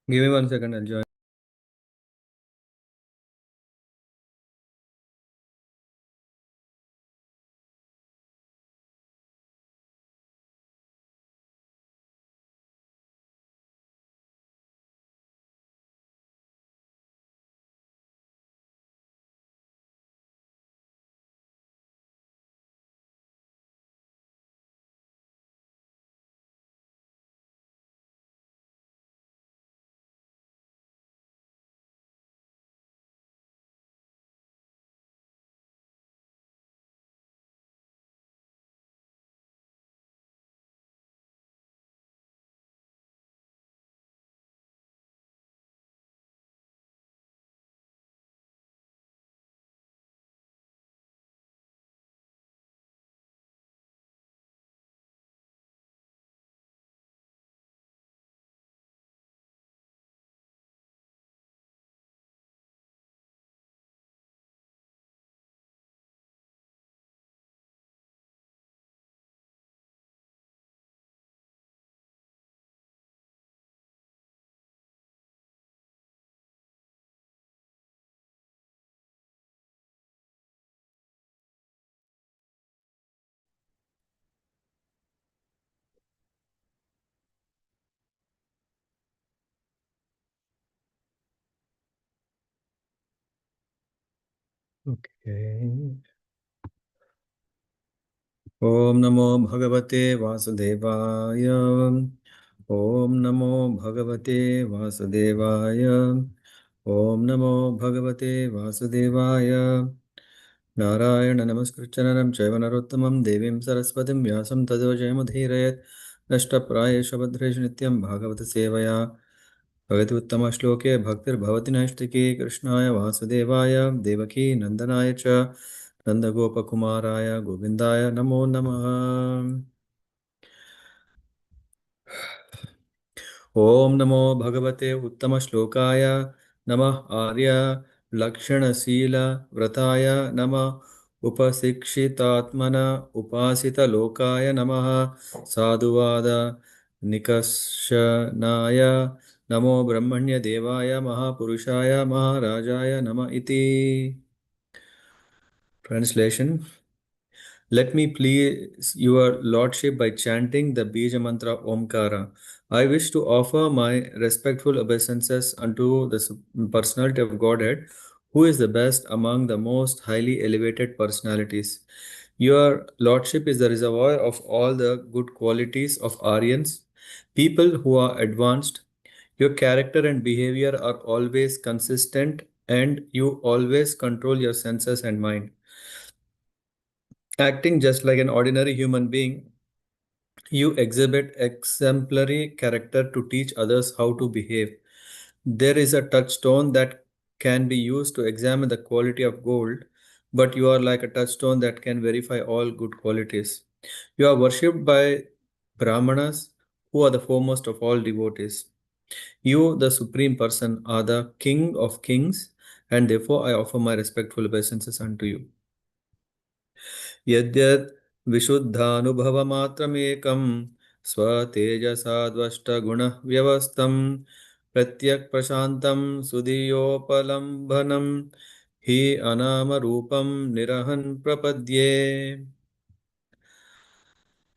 Give me 1 second, I'll join. Okay. Om Namo Bhagavate Vasudevaya. Om Namo Bhagavate Vasudevaya. Om Namo Bhagavate Vasudevaya. Narayana Namaskritanam Chaivanarottamam Devim Saraswatim Vyasam Tado Jayamudhirayat Nashtaprayesha Bhadreshu Nityam Bhagavata Sevaya Bhagati Uttama Shloke Bhaktir Bhavati Nashtiki Krishnaya Vasudevaya Devaki Nandanaya Cha Nandagopakumaraya Govindaya Namo Namaha. Om Namo Bhagavate Uttama Shlokaya Namah Arya Lakshana Sila Vrataya Namah Upasikshitatmana Upasita Lokaya Namaha Sadhuvada Nikashanaya Namo Brahmanya Devaya Mahapurushaya Maharajaya Nama Iti. Translation. Let me please your lordship by chanting the Bija mantra Omkara. I wish to offer my respectful obeisances unto the personality of Godhead, who is the best among the most highly elevated personalities. Your lordship is the reservoir of all the good qualities of Aryans, people who are advanced. Your character and behavior are always consistent, and you always control your senses and mind. Acting just like an ordinary human being, you exhibit exemplary character to teach others how to behave. There is a touchstone that can be used to examine the quality of gold, but you are like a touchstone that can verify all good qualities. You are worshipped by Brahmanas, who are the foremost of all devotees. You, the Supreme Person, are the King of Kings, and therefore I offer my respectful obeisances unto you. यद्यत् विशुद्धानुभवमात्रमेकं स्वतेजसाद्वष्टगुणव्यवस्थं प्रत्यक्प्रशान्तं सुधियोपलम्भनं हि अनामरूपं निरहं प्रपद्ये.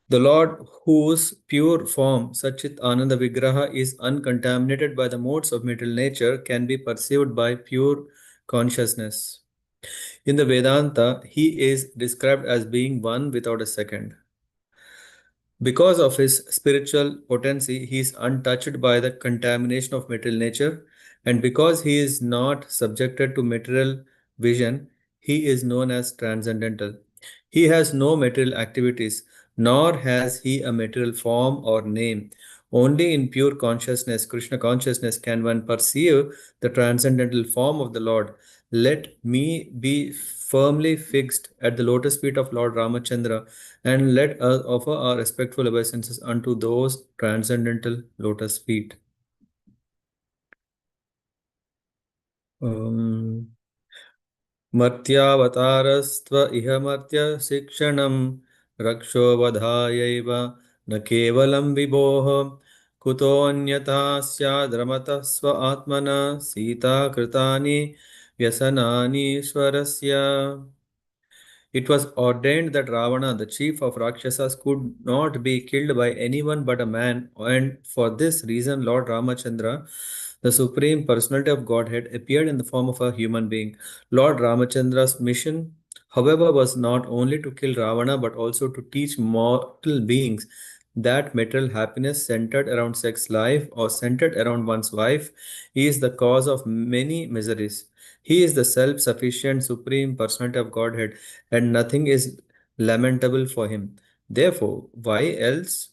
The Lord, whose pure form, Satchit Ananda Vigraha, is uncontaminated by the modes of material nature, can be perceived by pure consciousness. In the Vedanta, he is described as being one without a second. Because of his spiritual potency, he is untouched by the contamination of material nature, and because he is not subjected to material vision, he is known as transcendental. He has no material activities, nor has he a material form or name. Only in pure consciousness, Krishna consciousness, can one perceive the transcendental form of the Lord. Let me be firmly fixed at the lotus feet of Lord Ramachandra, and let us offer our respectful obeisances unto those transcendental lotus feet. Um, मर्त्यावतारस्त्व इह मर्त्य शिक्षणं रक्षोवधायैव न केवलं विभोः कुतोऽन्यथा स्याद्रमतः स्व आत्मना सीता कृतानि व्यसनानीश्वरस्य. It was ordained that Ravana, the chief of Rakshasas, could not be killed by anyone but a man, and for this reason, Lord Ramachandra, the Supreme Personality of Godhead, appeared in the form of a human being. Lord Ramachandra's mission, however, was not only to kill Ravana but also to teach mortal beings that material happiness centered around sex life or centered around one's wife is the cause of many miseries. He is the self sufficient Supreme Personality of Godhead, and nothing is lamentable for him. Therefore, why else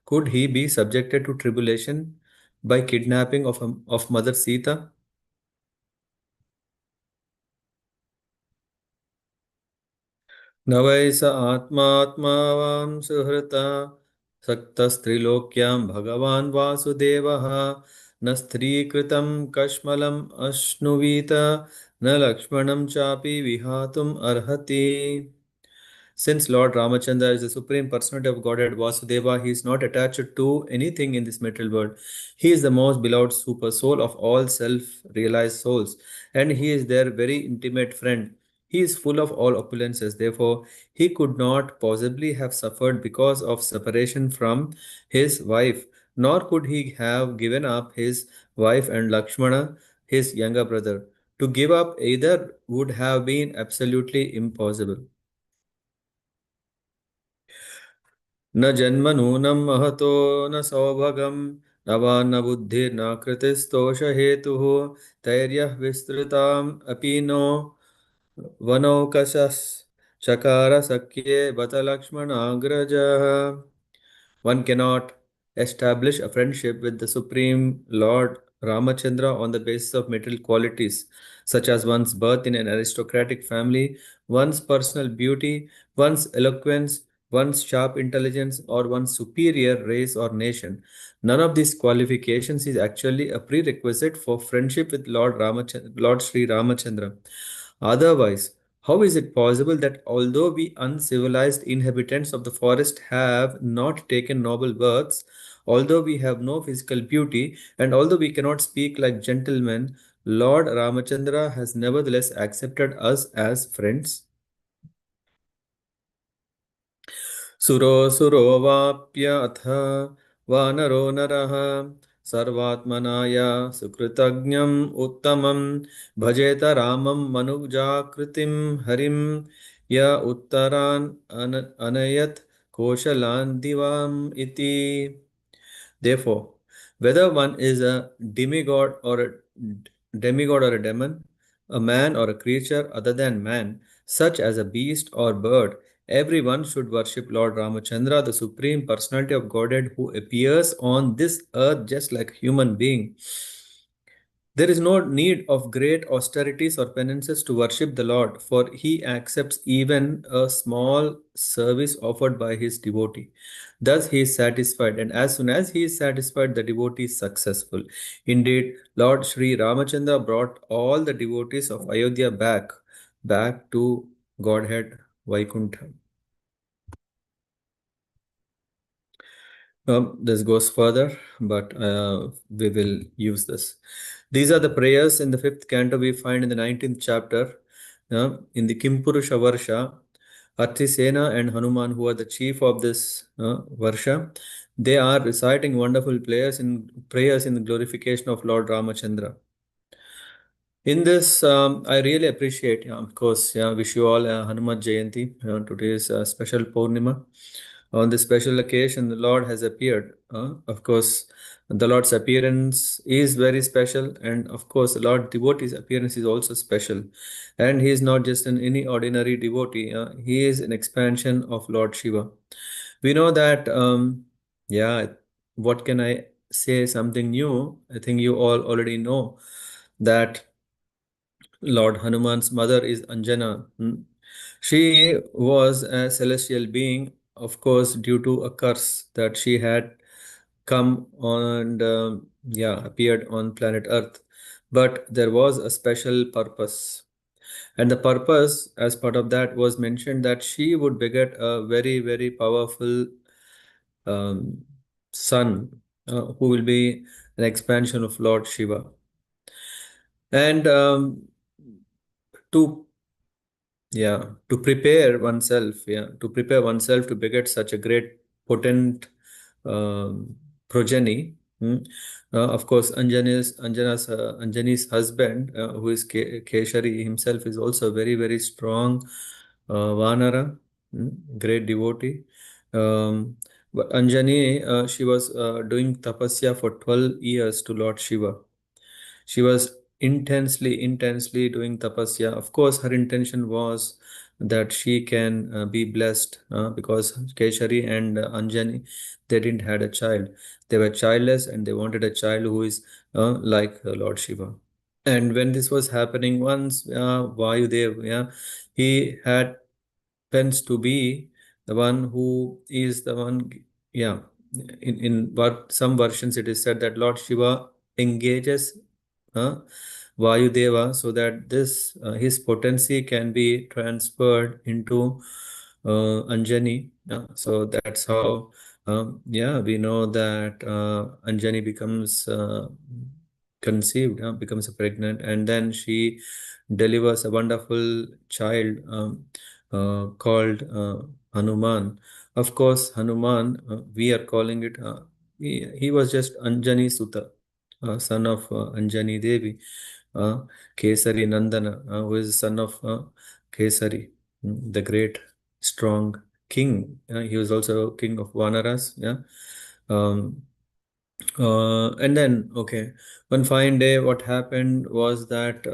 could he be subjected to tribulation by kidnapping of Mother Sita? न वै स आत्मात्मा वां सुहृता सक्तस्त्रिलोक्यां भगवान् वासुदेवः न स्त्रीकृतं कश्मलम् अश्नुवीत न लक्ष्मणं चापि विहातुम् अर्हति. Since Lord Ramachandra is the supreme personality of Godhead Vasudeva, he is not attached to anything in this material world. He is the most beloved super soul of all self realized souls, and he is their very intimate friend. He is full of all opulences, therefore, he could not possibly have suffered because of separation from his wife, nor could he have given up his wife and Lakshmana, his younger brother. To give up either would have been absolutely impossible. न जन्म नूनं महतो न सौभगं न वा न बुद्धिर्न कृतिस्तोषहेतुः धैर्यः विस्तृताम् अपि no वनौकशः चकार सख्ये बत लक्ष्मणाग्रजः. One cannot establish a friendship with the Supreme Lord Ramachandra on the basis of material qualities, such as one's birth in an aristocratic family, one's personal beauty, one's eloquence, one's sharp intelligence, or one's superior race or nation. None of these qualifications is actually a prerequisite for friendship with Lord Sri Ramachandra. Otherwise, how is it possible that although we uncivilized inhabitants of the forest have not taken noble births, although we have no physical beauty, and although we cannot speak like gentlemen, Lord Ramachandra has nevertheless accepted us as friends? सुरोऽसुरो वाप्यथ वानरो नरः सर्वात्मनाय सुकृतज्ञम् उत्तमं भजेत रामं मनुजाकृतिं हरिं य उत्तरान् अनयत् कोशलान् दिवाम् इति. Therefore, whether one is a demigod or a demon, a man or a creature other than man, such as a beast or bird, everyone should worship Lord Ramachandra, the supreme personality of Godhead who appears on this earth just like a human being. There is no need of great austerities or penances to worship the Lord, for he accepts even a small service offered by his devotee. Thus he is satisfied, and as soon as he is satisfied, the devotee is successful. Indeed, Lord Sri Ramachandra brought all the devotees of Ayodhya back to Godhead Vaikuntha. This goes further, but we will use this. These are the prayers in the fifth canto we find in the 19th chapter. In the Kimpurusha Varsha, Artisena and Hanuman, who are the chief of this Varsha, they are reciting wonderful prayers in the glorification of Lord Ramachandra. In this, I really appreciate, yeah, of course, yeah, wish you all a Hanuman Jayanti. Today is a special Purnima. On this special occasion, the Lord has appeared. Of course, the Lord's appearance is very special, and of course, the Lord devotee's appearance is also special. And he is not just any ordinary devotee, he is an expansion of Lord Shiva. We know that, yeah, what can I say? Something new. I think you all already know that Lord Hanuman's mother is Anjana. She was a celestial being, of course, due to a curse that she had come on and yeah, appeared on planet Earth. But there was a special purpose. And the purpose, as part of that, was mentioned that she would beget a very, very powerful um, son. who will be an expansion of Lord Shiva. And to yeah, to prepare oneself to beget such a great, potent progeny. Of course, Anjani's husband, who is Keshari himself, is also very, very strong Vanara, great devotee. But Anjani, she was doing tapasya for 12 years to Lord Shiva. She was intensely doing tapasya. Of course, her intention was that she can be blessed, because Keshari and Anjani, they didn't had a child. They were childless and they wanted a child who is like Lord Shiva. And when this was happening once, Vayudev, he had tends to be the one who is the one. Yeah, in some versions it is said that Lord Shiva engages uh, Vayudeva so that this his potency can be transferred into Anjani. So that's how, we know that Anjani becomes conceived, becomes pregnant, and then she delivers a wonderful child, called Hanuman. Of course, Hanuman, we are calling it, he was just Anjani Sutta, son of Anjani Devi, uh, Kesari Nandana, who is the son of Kesari, the great, strong king. He was also king of Vanaras. Yeah. Um, and then, okay, one fine day, what happened was that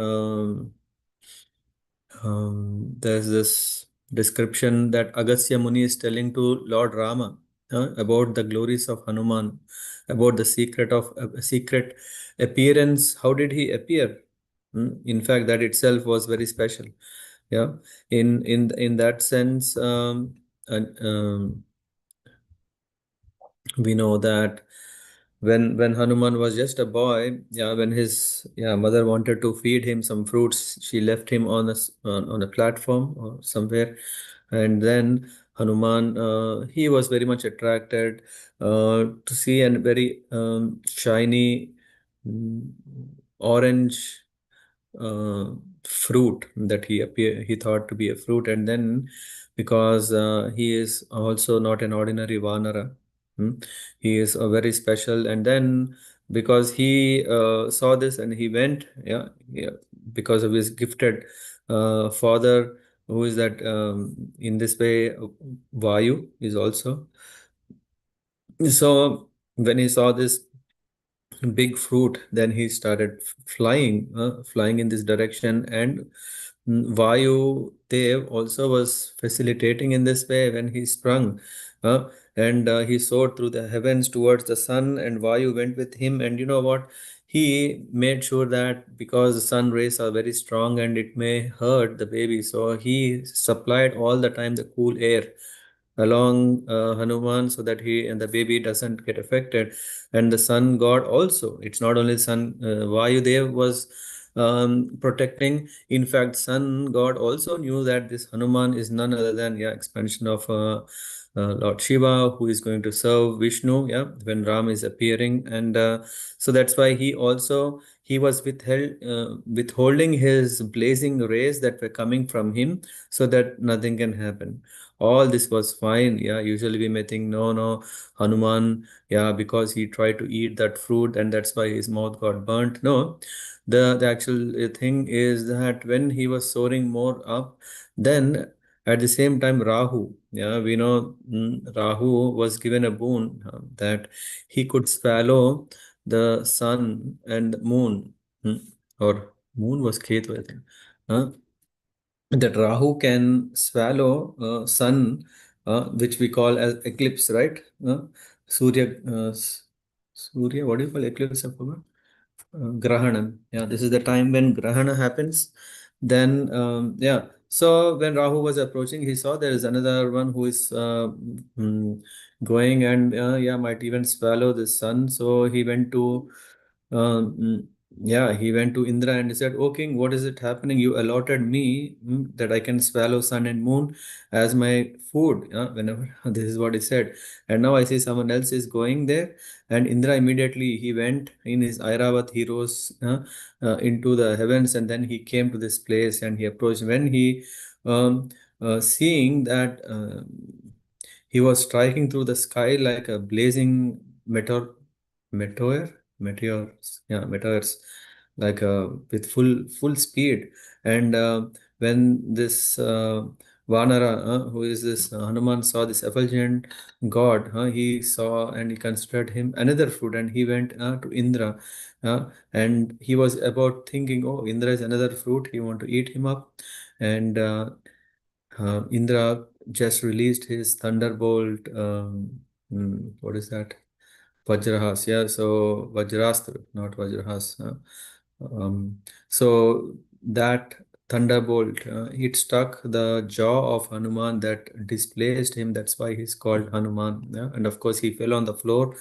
there's this description that Agastya Muni is telling to Lord Rama about the glories of Hanuman, about the secret appearance. How did he appear? In fact, that itself was very special. Yeah, in that sense, and, we know that when Hanuman was just a boy, when his mother wanted to feed him some fruits, she left him on on a platform or somewhere, and then Hanuman, he was very much attracted to see a very shiny, mm, orange uh, fruit that he thought to be a fruit. And then, because he is also not an ordinary vanara, he is a very special. And then, because he saw this and he went, because of his gifted father, who is that, in this way, Vayu is also. So when he saw this big fruit, then he started flying in this direction. And Vayu Dev also was facilitating in this way when he sprung, and he soared through the heavens towards the sun, and Vayu went with him. And you know what? He made sure that, because the sun rays are very strong and it may hurt the baby, so he supplied all the time the cool air along Hanuman, so that he and the baby doesn't get affected. And the sun god also, it's not only sun, Vayudev was protecting. In fact, sun god also knew that this Hanuman is none other than, expansion of Lord Shiva, who is going to serve Vishnu, when Ram is appearing. And so that's why he was withholding his blazing rays that were coming from him, so that nothing can happen. All this was fine. Usually we may think, no, no, Hanuman, because he tried to eat that fruit and that's why his mouth got burnt. No, the actual thing is that when he was soaring more up, then at the same time, Rahu, we know, Rahu was given a boon, that he could swallow the sun and moon, or moon was Ketu, I think. Uh, that Rahu can swallow sun, which we call as eclipse, right? Surya, Surya, what do you call eclipse? I forgot. Grahanam. Yeah, this is the time when Grahana happens. Then, so when Rahu was approaching, he saw there is another one who is mm, going, and might even swallow the sun. So he went to Yeah, he went to Indra and he said, "O king, what is it happening? You allotted me that I can swallow sun and moon as my food. Whenever this is what he said. And now I see someone else is going there." And Indra immediately he went in his Airavat, he rose into the heavens, and then he came to this place and he approached. When he um, seeing that he was striking through the sky like a blazing meteors, yeah, meteors, like with full speed. And when this Vanara, who is this Hanuman, saw this effulgent god, he saw and he considered him another fruit, and he went to Indra, and he was about thinking, oh, Indra is another fruit, he want to eat him up. And Indra just released his thunderbolt. What is that? Vajrahas. Yeah, so Vajrastra, not Vajrahas. So that thunderbolt, it struck the jaw of Hanuman that displaced him. That's why he's called Hanuman. Yeah? And of course, he fell on the floor.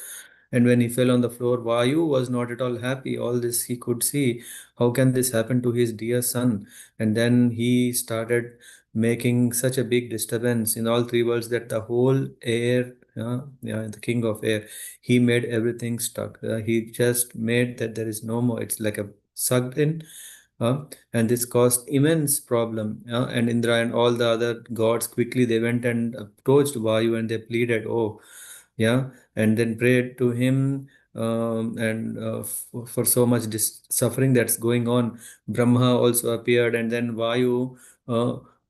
And when he fell on the floor, Vayu was not at all happy. All this he could see. How can this happen to his dear son? And then he started making such a big disturbance in all three worlds that the whole air, yeah, the king of air, he made everything stuck. He just made that there is no more. It's like a sucked in, and this caused immense problem. And Indra and all the other gods quickly they went and approached Vayu and they pleaded, oh, yeah, and then prayed to him. And for so much suffering that's going on, Brahma also appeared, and then Vayu.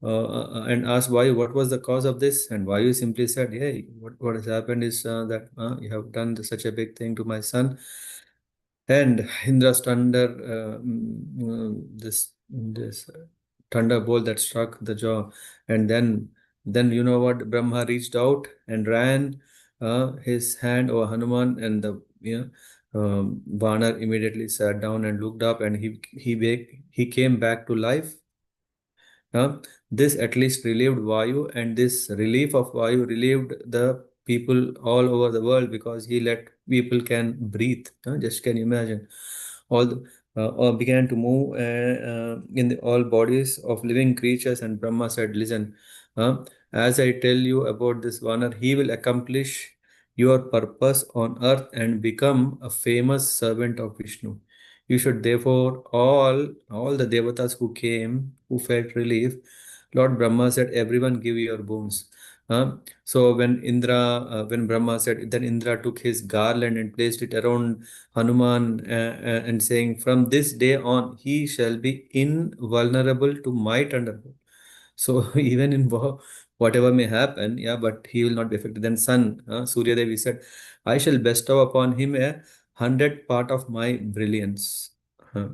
And asked Vayu what was the cause of this, and Vayu simply said, "Hey, what has happened is that you have done such a big thing to my son." And Indra's thunder, this thunderbolt that struck the jaw, and then you know what? Brahma reached out and ran his hand over Hanuman, and the Vanar immediately sat down and looked up, and he came back to life. This at least relieved Vayu, and this relief of Vayu relieved the people all over the world because he let people can breathe. Just can you imagine? All began to move in all bodies of living creatures, and Brahma said, "Listen, as I tell you about this Vanar, he will accomplish your purpose on earth and become a famous servant of Vishnu. You should therefore all the devatas who came, who felt relief, Lord Brahma said, everyone give your boons." So when Brahma said, then Indra took his garland and placed it around Hanuman and saying, "From this day on, he shall be invulnerable to my thunderbolt." So even in whatever may happen, yeah, but he will not be affected. Then son, Surya Devi said, "I shall bestow upon him 100 part of my brilliance." Uh,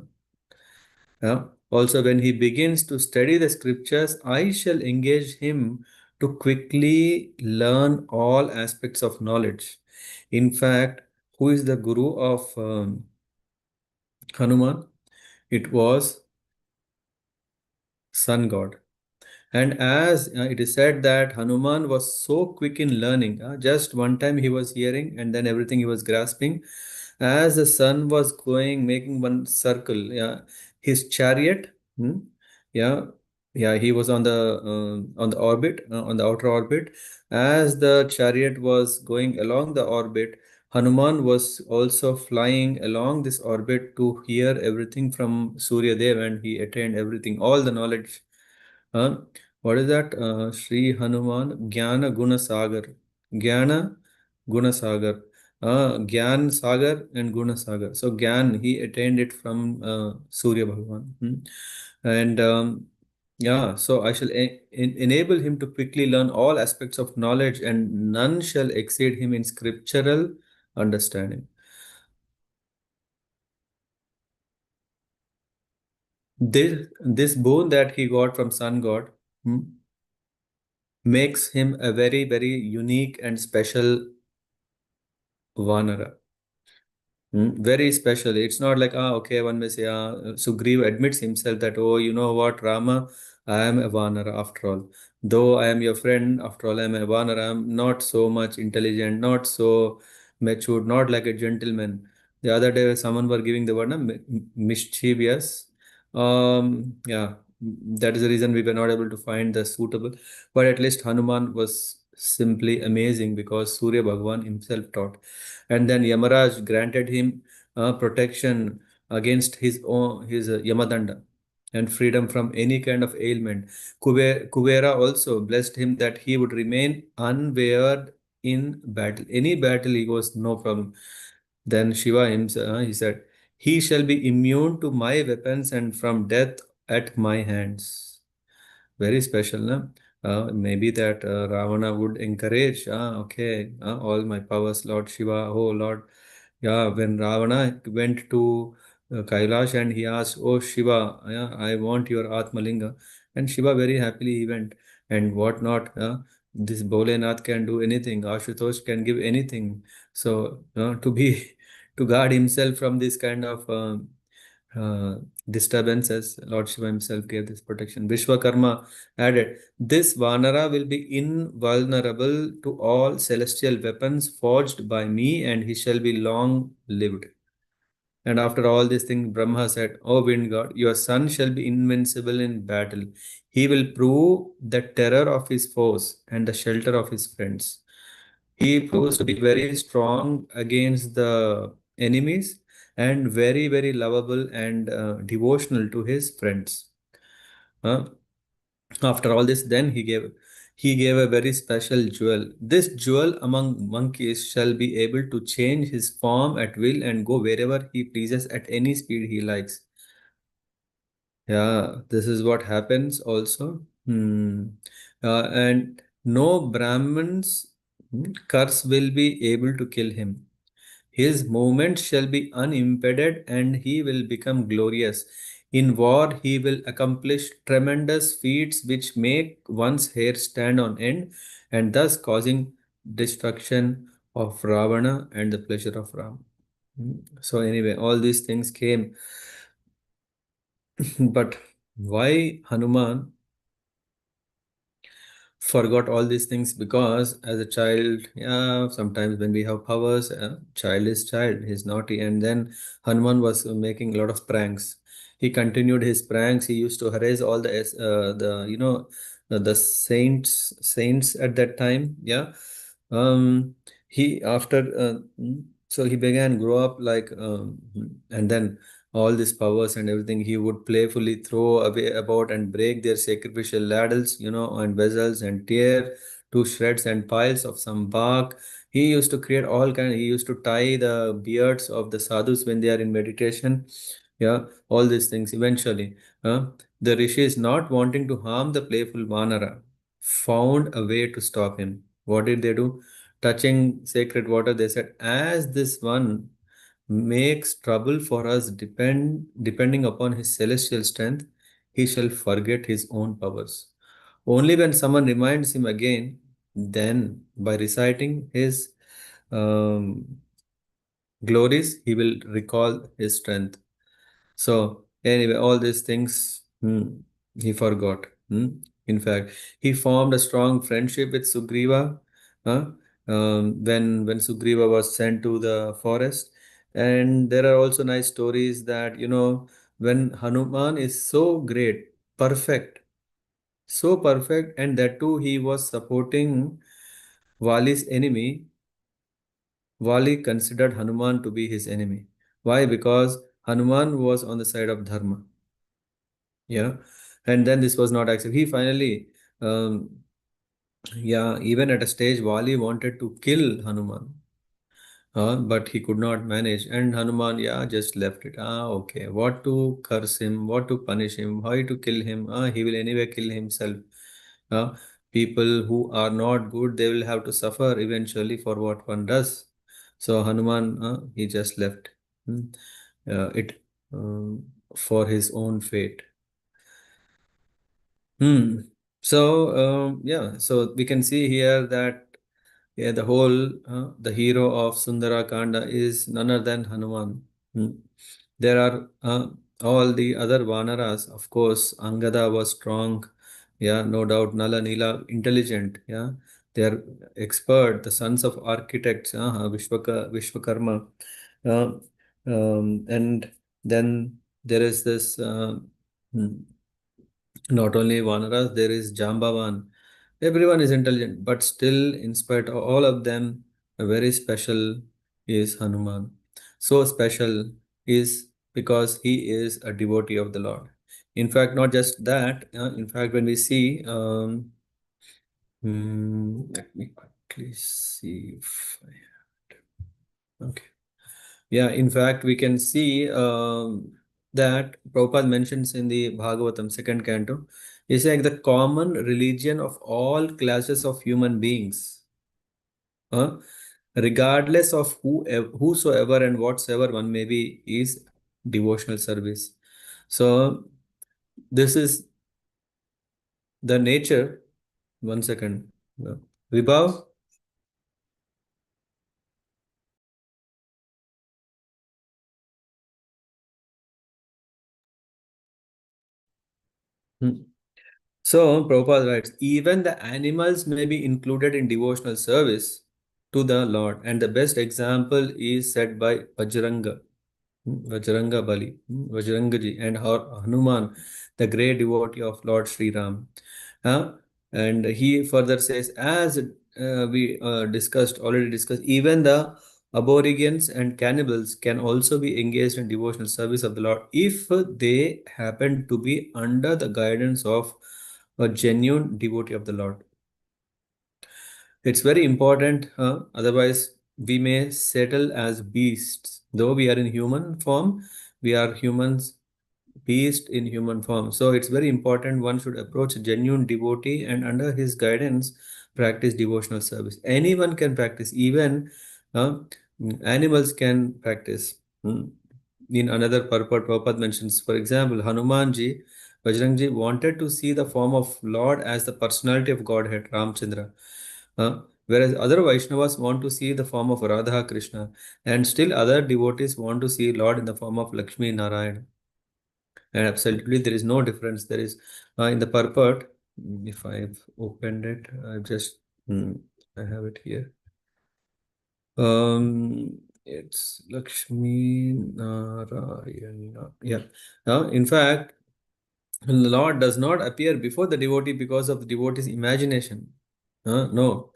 yeah. Also, when he begins to study the scriptures, I shall engage him to quickly learn all aspects of knowledge. In fact, who is the guru of Hanuman? It was sun god. And as it is said that Hanuman was so quick in learning, just one time he was hearing and then everything he was grasping. As the sun was going, making one circle, yeah, his chariot, yeah, yeah, he was on the orbit, on the outer orbit. As the chariot was going along the orbit, Hanuman was also flying along this orbit to hear everything from Surya Dev, and he attained everything, all the knowledge. uh, what is that? Sri Hanuman Jnana Guna Sagar. Jnana Guna Sagar. Gyan Sagar and Guna Sagar. So Gyan, he attained it from Surya Bhagavan. And yeah, so I shall enable him to quickly learn all aspects of knowledge, and none shall exceed him in scriptural understanding. This boon that he got from Sun God, hmm, makes him a very, very unique and special Vanara. Very special. It's not like, okay, one may say, Sugriva admits himself that, oh, you know what, Rama, I am a Vanara after all. Though I am your friend, after all, I am a Vanara. I'm not so much intelligent, not so matured, not like a gentleman. The other day, someone were giving the word mischievous. Yeah, that is the reason we were not able to find the suitable. But at least Hanuman was simply amazing because Surya Bhagwan himself taught. And then Yamaraj granted him protection against his Yamadanda and freedom from any kind of ailment. Kuvera also blessed him that he would remain unwearied in battle. Any battle, he was no problem. Then Shiva himself, he said, he shall be immune to my weapons and from death at my hands. Very special, na? Maybe that Ravana would encourage, okay, all my powers, Lord Shiva, oh Lord. Yeah, when Ravana went to Kailash and he asked, oh Shiva, yeah, I want your Atmalinga. And Shiva very happily he went. And what not, this Bholenath can do anything, Ashutosh can give anything. So, to be, to guard himself from this kind of uh, disturbances, Lord Shiva himself gave this protection. Vishwakarma added, this Vanara will be invulnerable to all celestial weapons forged by me, and he shall be long lived. And after all these things, Brahma said, O wind god, your son shall be invincible in battle. He will prove the terror of his foes and the shelter of his friends. He proves to be very strong against the enemies and very, very lovable and devotional to his friends. Uh, After all this, then he gave a very special jewel. This jewel among monkeys shall be able to change his form at will and go wherever he pleases at any speed he likes. Yeah, this is what happens also. And no Brahman's curse will be able to kill him. His movement shall be unimpeded and he will become glorious. In war, he will accomplish tremendous feats which make one's hair stand on end and thus causing destruction of Ravana and the pleasure of Ram. So, anyway, all these things came. But why Hanuman forgot all these things? Because as a child, yeah, sometimes when we have powers, child is child, he's naughty. And then Hanuman was making a lot of pranks. He continued his pranks. He used to harass all the saints at that time. Yeah. He after so he began grow up like and then all these powers and everything he would playfully throw away about and break their sacrificial ladles, and vessels and tear to shreds and piles of some bark. He used to create all kind. He used to tie the beards of the sadhus when they are in meditation. Yeah, all these things. Eventually, the rishis, not wanting to harm the playful Vanara, found a way to stop him. What did they do? Touching sacred water, they said, as this one makes trouble for us depending upon his celestial strength, he shall forget his own powers. Only when someone reminds him again, then by reciting his um, glories, he will recall his strength. So anyway, all these things he forgot. In fact, he formed a strong friendship with Sugriva huh? When Sugriva was sent to the forest. And there are also nice stories that when Hanuman is so great, perfect, so perfect, and that too he was supporting Vali's enemy. Vali considered Hanuman to be his enemy. Why? Because Hanuman was on the side of Dharma. Yeah, and then this was not accepted. He finally, um, yeah, even at a stage, Vali wanted to kill Hanuman, but he could not manage. And Hanuman, yeah, just left it. Okay, what to curse him, what to punish him, how to kill him? He will anyway kill himself. Uh, People who are not good, they will have to suffer eventually for what one does. So Hanuman, he just left hmm, it for his own fate. Hmm. So yeah, so we can see here that yeah, the hero of Sundara Kanda is none other than Hanuman. Hmm. There are all the other Vanaras, of course. Angada was strong, yeah, no doubt. Nala Nila intelligent, yeah. They are expert, the sons of architects, Vishwakarma. Uh, And then there is this hmm, not only Vanaras, there is Jambavan. Everyone is intelligent, but still, in spite of all of them, a very special is Hanuman. So special is because he is a devotee of the Lord. In fact, not just that, in fact, when we see, let me quickly see if okay. Yeah, in fact, we can see that Prabhupada mentions in the Bhagavatam, second canto, is like the common religion of all classes of human beings, uh, regardless of whosoever and whatsoever one may be, is devotional service. So, this is the nature. One second. Vibhav? Hmm. So, Prabhupada writes, even the animals may be included in devotional service to the Lord. And the best example is set by Vajranga, Vajranga Bali, Vajrangaji, and Hanuman, the great devotee of Lord Sri Ram. Uh, and he further says, as we already discussed, even the aborigines and cannibals can also be engaged in devotional service of the Lord if they happen to be under the guidance of a genuine devotee of the Lord. It's very important, otherwise, we may settle as beasts. Though we are in human form, we are humans, beast in human form. So it's very important one should approach a genuine devotee and under his guidance practice devotional service. Anyone can practice, even uh, animals can practice. Mm. In another purport, Prabhupada mentions, for example, Hanumanji, Bajrangji wanted to see the form of Lord as the personality of Godhead, Ramchandra. Whereas other Vaishnavas want to see the form of Radha Krishna, and still other devotees want to see Lord in the form of Lakshmi Narayana. And absolutely, there is no difference. There is in the purport. If I've opened it, I've just I have it here. It's Lakshmi Narayana. Yeah. In fact, the Lord does not appear before the devotee because of the devotee's imagination. No.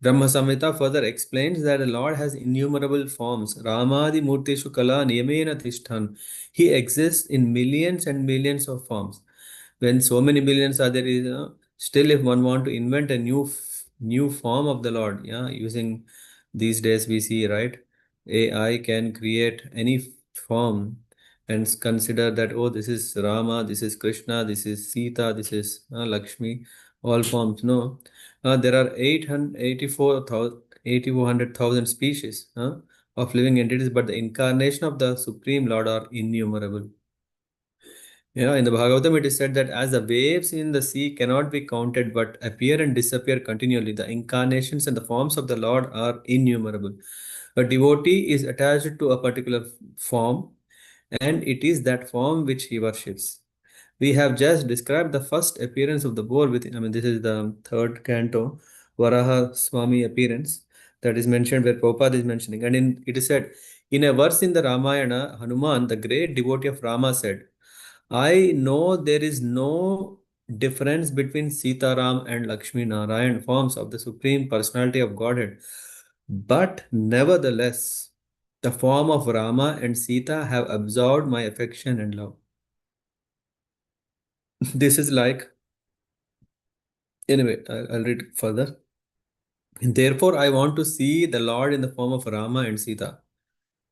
Brahma Samhita further explains that the Lord has innumerable forms. Ramadi Murtishu Kala Niyamena Tishthan. He exists in millions and millions of forms. When so many millions are there, still if one want to invent a new form of the Lord, yeah, using these days we see, right? AI can create any form and consider that, oh, this is Rama, this is Krishna, this is Sita, this is Lakshmi, all forms. No, there are 884,000 species of living entities, but the incarnation of the Supreme Lord are innumerable. Yeah, in the Bhagavatam, it is said that as the waves in the sea cannot be counted but appear and disappear continually, the incarnations and the forms of the Lord are innumerable. A devotee is attached to a particular form, and it is that form which he worships. We have just described the first appearance of the boar within, I mean, this is the third canto, Varaha Swami appearance that is mentioned where Prabhupada is mentioning. And it is said, in a verse in the Ramayana, Hanuman, the great devotee of Rama, said, I know there is no difference between Sitaram and Lakshmi Narayan forms of the Supreme Personality of Godhead. But nevertheless, the form of Rama and Sita have absorbed my affection and love. This is like, anyway, I'll read further. Therefore, I want to see the Lord in the form of Rama and Sita.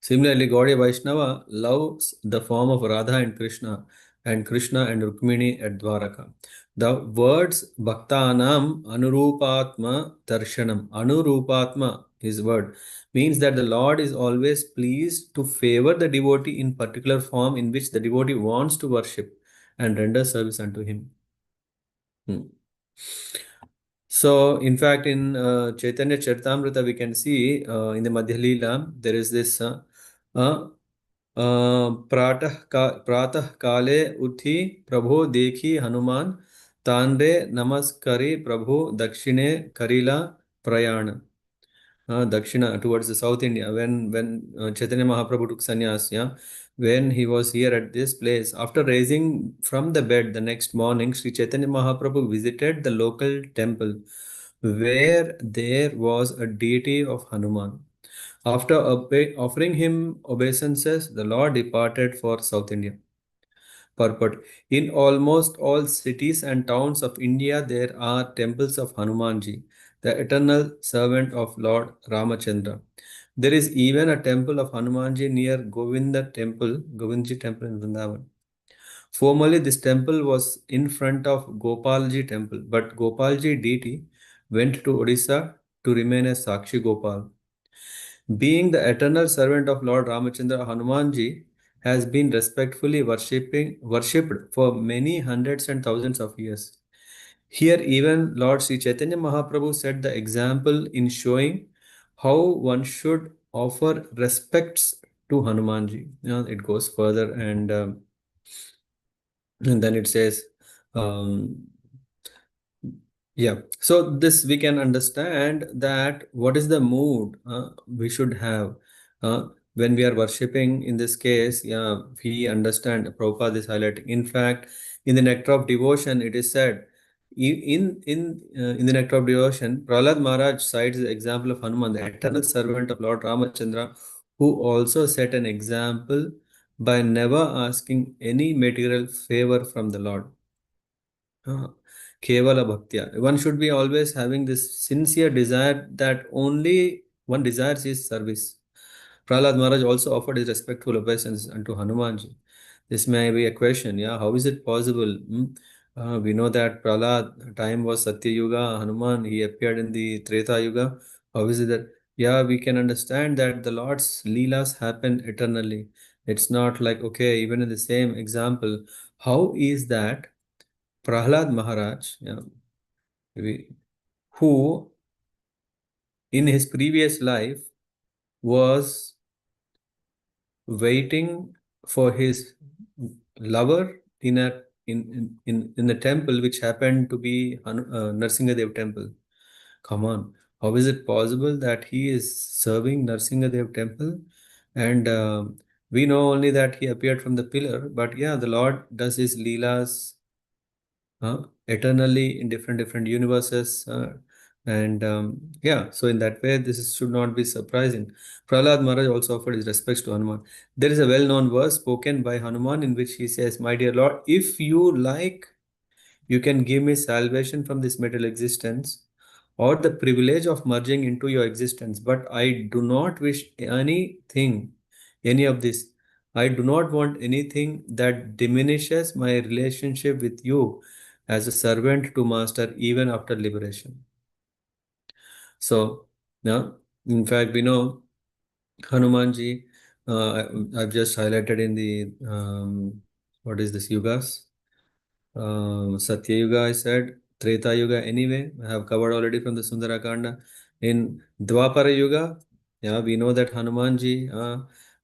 Similarly, Gaudiya Vaishnava loves the form of Radha and Krishna and Rukmini at Dwaraka. The words Bhaktanam Anurupatma Darshanam, Anurupatma, his word, means that the Lord is always pleased to favor the devotee in particular form in which the devotee wants to worship and render service unto him. Hmm. So, in fact, in Chaitanya Charitamrita, we can see in the Madhya Leela, there is this uh, प्रातः काले उठी प्रभो देखी हनुमान तांडे नमस्करी प्रभु दक्षिणे करीला प्रयाण Dakshina, towards the South India, when Chaitanya Mahaprabhu took sannyas, yeah, when he was here at this place, after rising from the bed the next morning, Sri Chaitanya Mahaprabhu visited the local temple where there was a deity of Hanuman. After offering him obeisances, the Lord departed for South India. Purport. In almost all cities and towns of India, there are temples of Hanumanji, the eternal servant of Lord Ramachandra. There is even a temple of Hanumanji near Govindji temple in Vrindavan. Formerly, this temple was in front of Gopalji temple, but Gopalji deity went to Odisha to remain as Sakshi Gopal. Being the eternal servant of Lord Ramachandra, Hanumanji has been respectfully worshipped for many hundreds and thousands of years. Here, even Lord Sri Chaitanya Mahaprabhu set the example in showing how one should offer respects to Hanumanji. It goes further and then it says, um, yeah, so this we can understand that what is the mood we should have uh, when we are worshipping. In this case, yeah, we understand Prabhupada is highlighting. In fact, in the Nectar of Devotion, it is said, in the Nectar of Devotion, Prahlad Maharaj cites the example of Hanuman, the eternal servant of Lord Ramachandra, who also set an example by never asking any material favor from the Lord. Uh, Kevala Bhaktya. One should be always having this sincere desire that only one desires is service. Prahlad Maharaj also offered his respectful obeisance unto Hanumanji. This may be a question, yeah, how is it possible? We know that Prahlad, time was Satya Yuga, Hanuman, he appeared in the Treta Yuga. How is it that, yeah, we can understand that the Lord's Leelas happen eternally. It's not like, okay, even in the same example, how is that Prahlad Maharaj, who in his previous life was waiting for his lover in a temple which happened to be Narsingadev temple. Come on, how is it possible that he is serving Narsingadev temple? And we know only that he appeared from the pillar, but yeah, the Lord does his leelas eternally in different universes. And yeah, so in that way, should not be surprising. Prahlad Maharaj also offered his respects to Hanuman. There is a well-known verse spoken by Hanuman in which he says, "My dear Lord, if you like, you can give me salvation from this material existence or the privilege of merging into your existence, but I do not wish any of this. I do not want anything that diminishes my relationship with you as a servant to master even after liberation." So, now, in fact, we know Hanumanji, I've just highlighted in the, what is this, Yugas? Satya Yuga, I said, Treta Yuga anyway, I have covered already from the Sundarakanda. In Dwapara Yuga, yeah, we know that Hanumanji,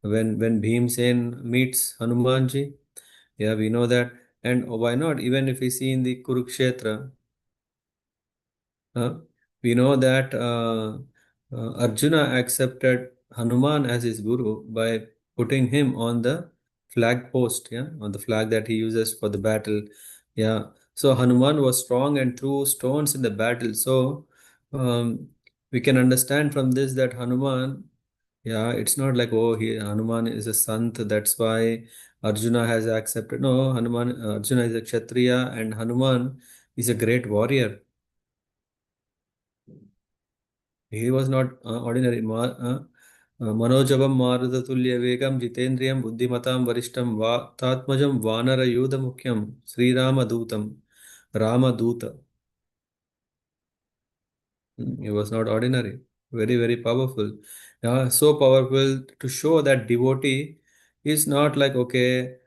when Bhimsen meets Hanumanji, yeah, we know that. And why not? Even if we see in the Kurukshetra, uh, we know that Arjuna accepted Hanuman as his guru by putting him on the flag post, yeah, on the flag that he uses for the battle. Yeah. So Hanuman was strong and threw stones in the battle. So um, we can understand from this that Hanuman, yeah, it's not like, oh, Hanuman is a sant, that's why Arjuna has accepted. No, Arjuna is a Kshatriya and Hanuman is a great warrior. He was not ordinary. Manojabam Marutatulya Vegam Jitendriyam Buddhimatam Varishtam Tatmajam Vanara Yuda Mukyam Sri Rama Dutam Rama Duta. He was not ordinary. Very, very powerful. So powerful to show that devotee is not like, okay,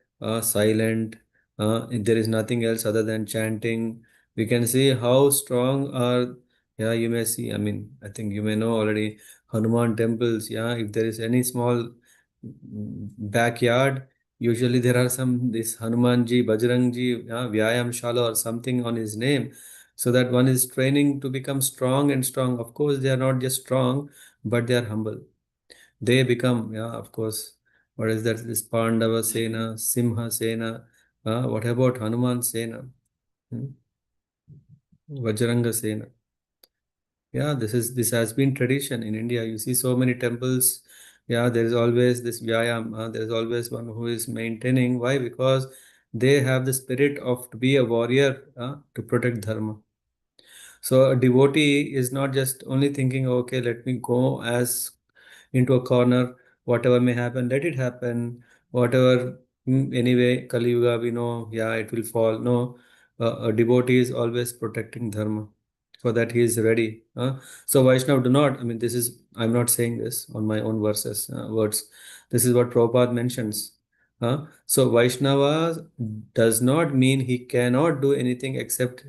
silent. There is nothing else other than chanting. We can see how strong are, yeah, you may see, I mean, I think you may know already, Hanuman temples. Yeah, if there is any small backyard, usually there are this Hanumanji, Bajrangji, Vyayam Shala or something on his name, so that one is training to become strong and strong. Of course, they are not just strong, but they are humble. They become, yeah, of course, what is that? This Pandava Sena, Simha Sena. What about Hanuman Sena? Hmm? Vajranga Sena. Yeah, this has been tradition in India. You see so many temples. Yeah, there is always this vyayam. There is always one who is maintaining. Why? Because they have the spirit of to be a warrior to protect dharma. So a devotee is not just only thinking, okay, let me go as into a corner, whatever may happen, let it happen. Whatever, anyway, Kali Yuga, we know, yeah, it will fall. No, a devotee is always protecting dharma. For that, he is ready. So Vaishnav do not. I mean, this is. I'm not saying this on my own words. This is what Prabhupada mentions. So Vaishnava does not mean he cannot do anything except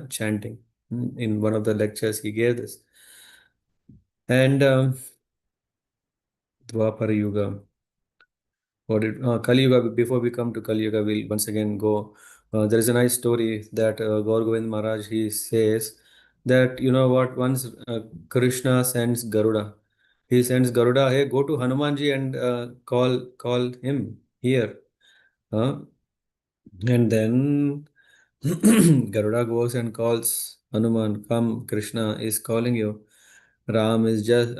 chanting. In one of the lectures, he gave this. And Dwapara Yuga. What did Kali Yuga? Before we come to Kali Yuga, we'll once again go. There is a nice story that Gaur Govind Maharaj he says that you know what once Krishna sends Garuda. He sends Garuda, hey, go to Hanumanji and call him here. Uh, and then Garuda goes and calls Hanuman, come, Krishna is calling you. Hanuman is just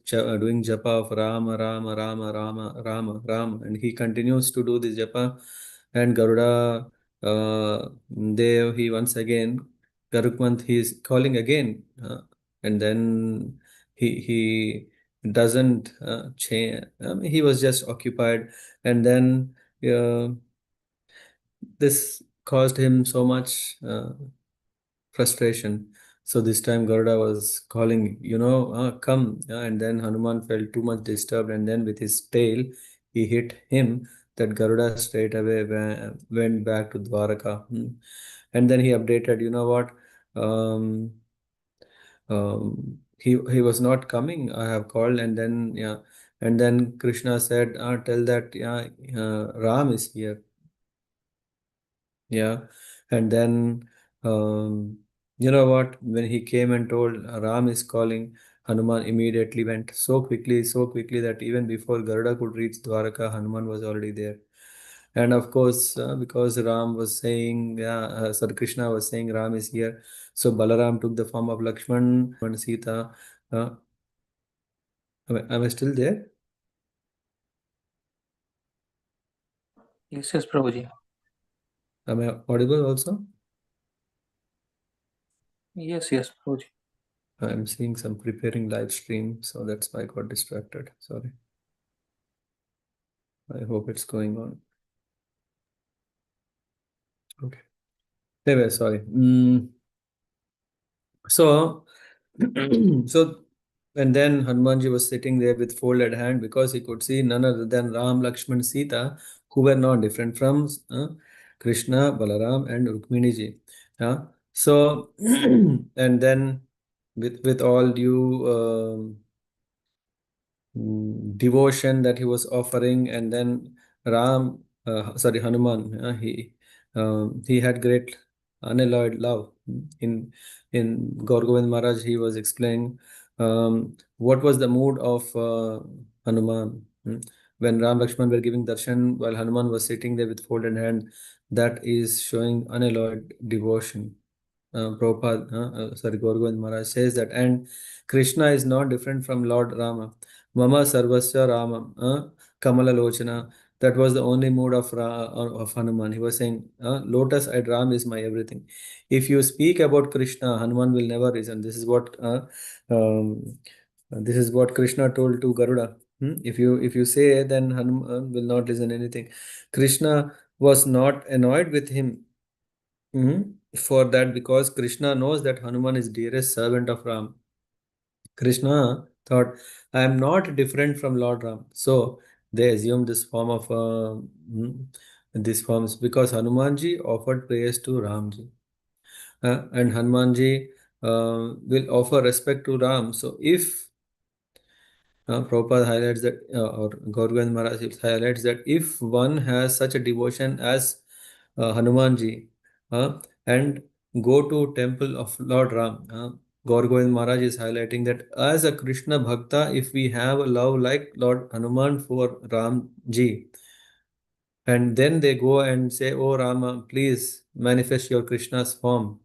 doing japa of Rama, Rama, Rama, Rama, Rama, Rama, and he continues to do this japa. And Garuda, he once again, Garukmant, he is calling again, and then he doesn't change. He was just occupied, and then uh, this caused him so much frustration. So this time Garuda was calling, come. And then Hanuman felt too much disturbed, and then with his tail, he hit him. That Garuda straight away went back to Dwaraka. And then he updated, you know what? Um, he was not coming. I have called, and then yeah, and then Krishna said, tell that yeah, Ram is here. Yeah, and then you know what? When he came and told Ram is calling, Hanuman immediately went so quickly that even before Garuda could reach Dwaraka, Hanuman was already there. And of course, because Ram was saying, yeah, sorry, Krishna was saying Ram is here, so Balaram took the form of Lakshman and Sita. Uh, am I still there? Yes, yes, Prabhuji. Am I audible also? Yes, yes, Prabhuji. I'm seeing some preparing live stream, so that's why I got distracted. Sorry. I hope it's going on. Okay. Anyway, sorry. So, so, and then Hanumanji was sitting there with folded hand because he could see none other than Ram, Lakshman, Sita, who were not different from Krishna, Balaram, and Rukmini ji. So, and then with all due devotion that he was offering, and then Hanuman, he had great unalloyed love. In Gaur Govind Maharaj, he was explaining what was the mood of Hanuman when Ram Lakshman were giving darshan while Hanuman was sitting there with folded hand. That is showing unalloyed devotion. Prabhupada, Gaur Govind Maharaj says that, and Krishna is not different from Lord Rama. Mama Sarvasya Rama, Kamala Lochana. That was the only mood of Hanuman. He was saying, lotus-eyed Ram is my everything. If you speak about Krishna, Hanuman will never listen. Um, this is what Krishna told to Garuda. If you say, then Hanuman will not listen anything. Krishna was not annoyed with him for that because Krishna knows that Hanuman is dearest servant of Ram. Krishna thought, I am not different from Lord Ram. So they assumed this form of this forms because Hanumanji offered prayers to Ramji. And Hanumanji will offer respect to Ram. So if Prabhupada highlights that, or Gaurav Maharaj highlights that if one has such a devotion as Hanumanji and go to temple of Lord Ram, Gaur Govind Maharaj is highlighting that as a Krishna Bhakta, if we have a love like Lord Hanuman for Ram Ji, and then they go and say, "Oh Rama, please manifest your Krishna's form."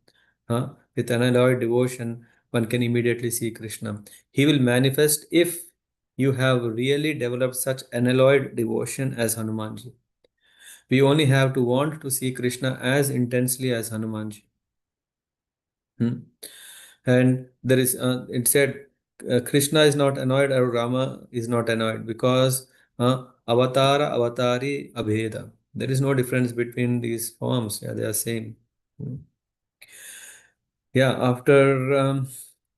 With unalloyed devotion, one can immediately see Krishna. He will manifest if you have really developed such unalloyed devotion as Hanumanji. We only have to want to see Krishna as intensely as Hanumanji. Hmm. And there is, it said, Krishna is not annoyed or Rama is not annoyed because avatara, avatari, abheda. There is no difference between these forms. Yeah, they are same. Hmm. Yeah, after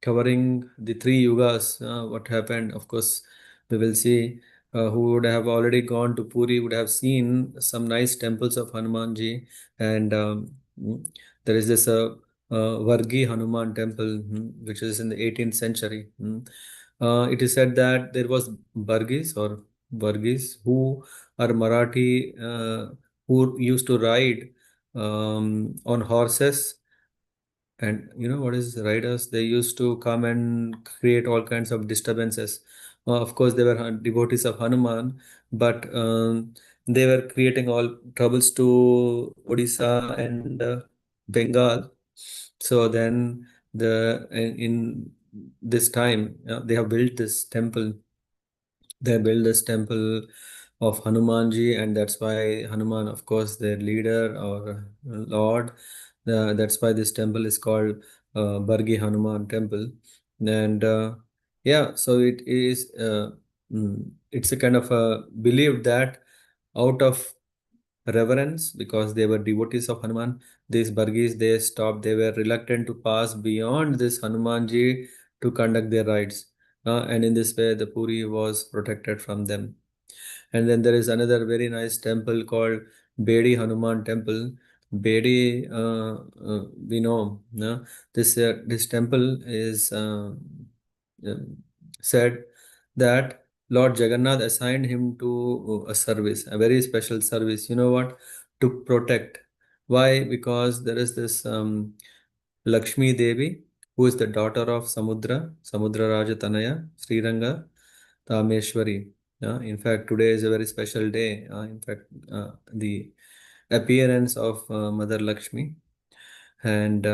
covering the three yugas, what happened? Of course, we will see who would have already gone to Puri would have seen some nice temples of Hanumanji, and there is this Vargi Hanuman temple, which is in the 18th century. It is said that there was Bargis or Vargis who are Marathi who used to ride on horses, and you know what is riders? They used to come and create all kinds of disturbances. Of course, they were devotees of Hanuman, but they were creating all troubles to Odisha and Bengal. So then in this time, they have built this temple. They built this temple of Hanumanji, and that's why Hanuman, of course, their leader or Lord. That's why this temple is called Bargi Hanuman Temple. And yeah, so it is. It's a kind of a belief that out of reverence, because they were devotees of Hanuman, these Bargis they stopped. They were reluctant to pass beyond this Hanumanji to conduct their rites, and in this way, the Puri was protected from them. And then there is another very nice temple called Bedi Hanuman Temple. Bedi, we know, this temple is uh, said that Lord Jagannath assigned him to a service, a very special service. You know what? To protect. Why? Because there is this Lakshmi Devi, who is the daughter of Samudra Raja Tanaya, Sriranga Tameshwari. In fact, today is a very special day. In fact, the appearance of Mother Lakshmi, and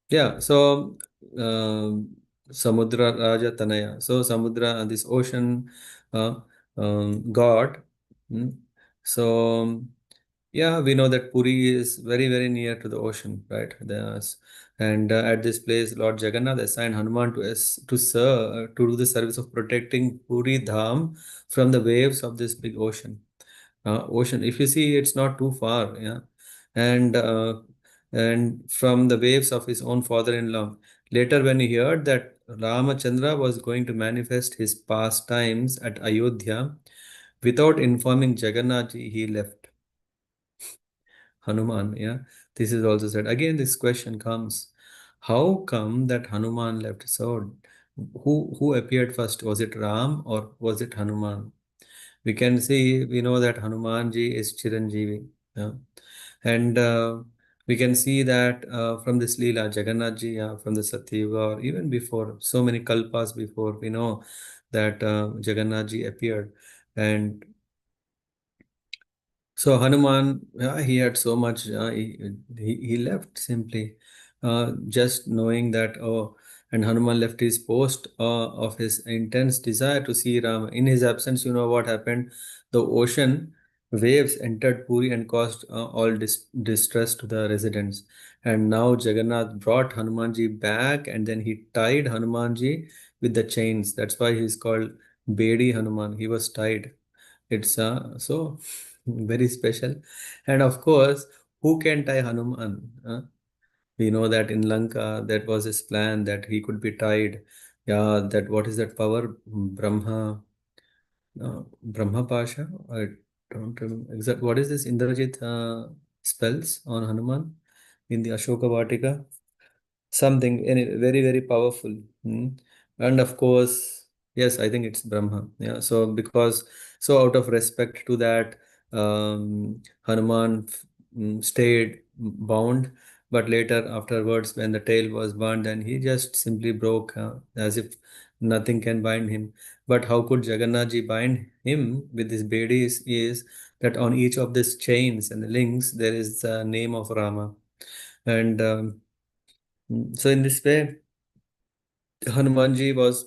yeah, so Samudra Raja Tanaya. So Samudra, this ocean uh, god. mm, So yeah, we know that Puri is very, very near to the ocean, right? And at this place, Lord Jagannath assigned Hanuman to serve to do the service of protecting Puri Dham from the waves of this big ocean. If you see, it's not too far, yeah, and from the waves of his own father-in-law. Later, when he heard that Ramachandra was going to manifest his pastimes at Ayodhya, without informing Jagannath, he left. Hanuman, yeah. This is also said. Again, this question comes. How come that Hanuman left? So, who appeared first? Was it Ram or was it Hanuman? We can see, we know that Hanumanji is Chiranjeevi. Yeah. And we can see that from this Leela, Jagannathji, from the Satyuga, or even before, so many kalpas before, we know that Jagannathji appeared. And so Hanuman, he had so much. He left simply, just knowing that. Oh, and Hanuman left his post of his intense desire to see Rama. In his absence, you know what happened? The ocean waves entered Puri and caused all distress to the residents. And now Jagannath brought Hanumanji back, and then he tied Hanumanji with the chains. That's why he's called Bedi Hanuman. He was tied. It's so very special. And of course, who can tie Hanuman? We know that in Lanka, that was his plan that he could be tied. Yeah, that what is that power? Brahma Pasha? I don't remember exact. What is this Indrajit spells on Hanuman in the Ashoka Vatika? Something very, very powerful. And of course, yes, I think it's Brahma. Yeah. So because so out of respect to that, Hanuman stayed bound. But later, afterwards, when the tail was burned, then he just simply broke, as if nothing can bind him. But how could Jagannath ji bind him with his bedis is that on each of these chains and the links there is the name of Rama. And so in this way, Hanumanji was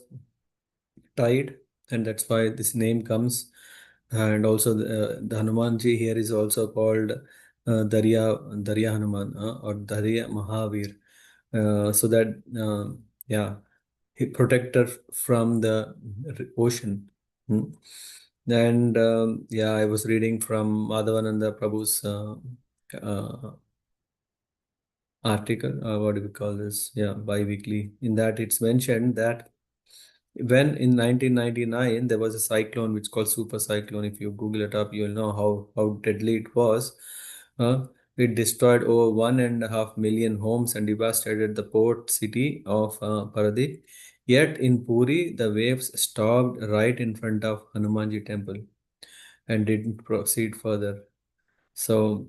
tied, and that's why this name comes. And also the Hanumanji here is also called Darya Hanuman, or Darya Mahavir. So that yeah, he protector from the ocean. Hmm. And yeah, I was reading from Madhavananda Prabhu's article, what do we call this? Yeah, bi-weekly. In that, it's mentioned that when in 1999 there was a cyclone which called super cyclone. If you Google it up, you'll know how deadly it was. It destroyed over 1.5 million homes and devastated the port city of Paradip. Yet in Puri, the waves stopped right in front of Hanumanji temple and didn't proceed further. So,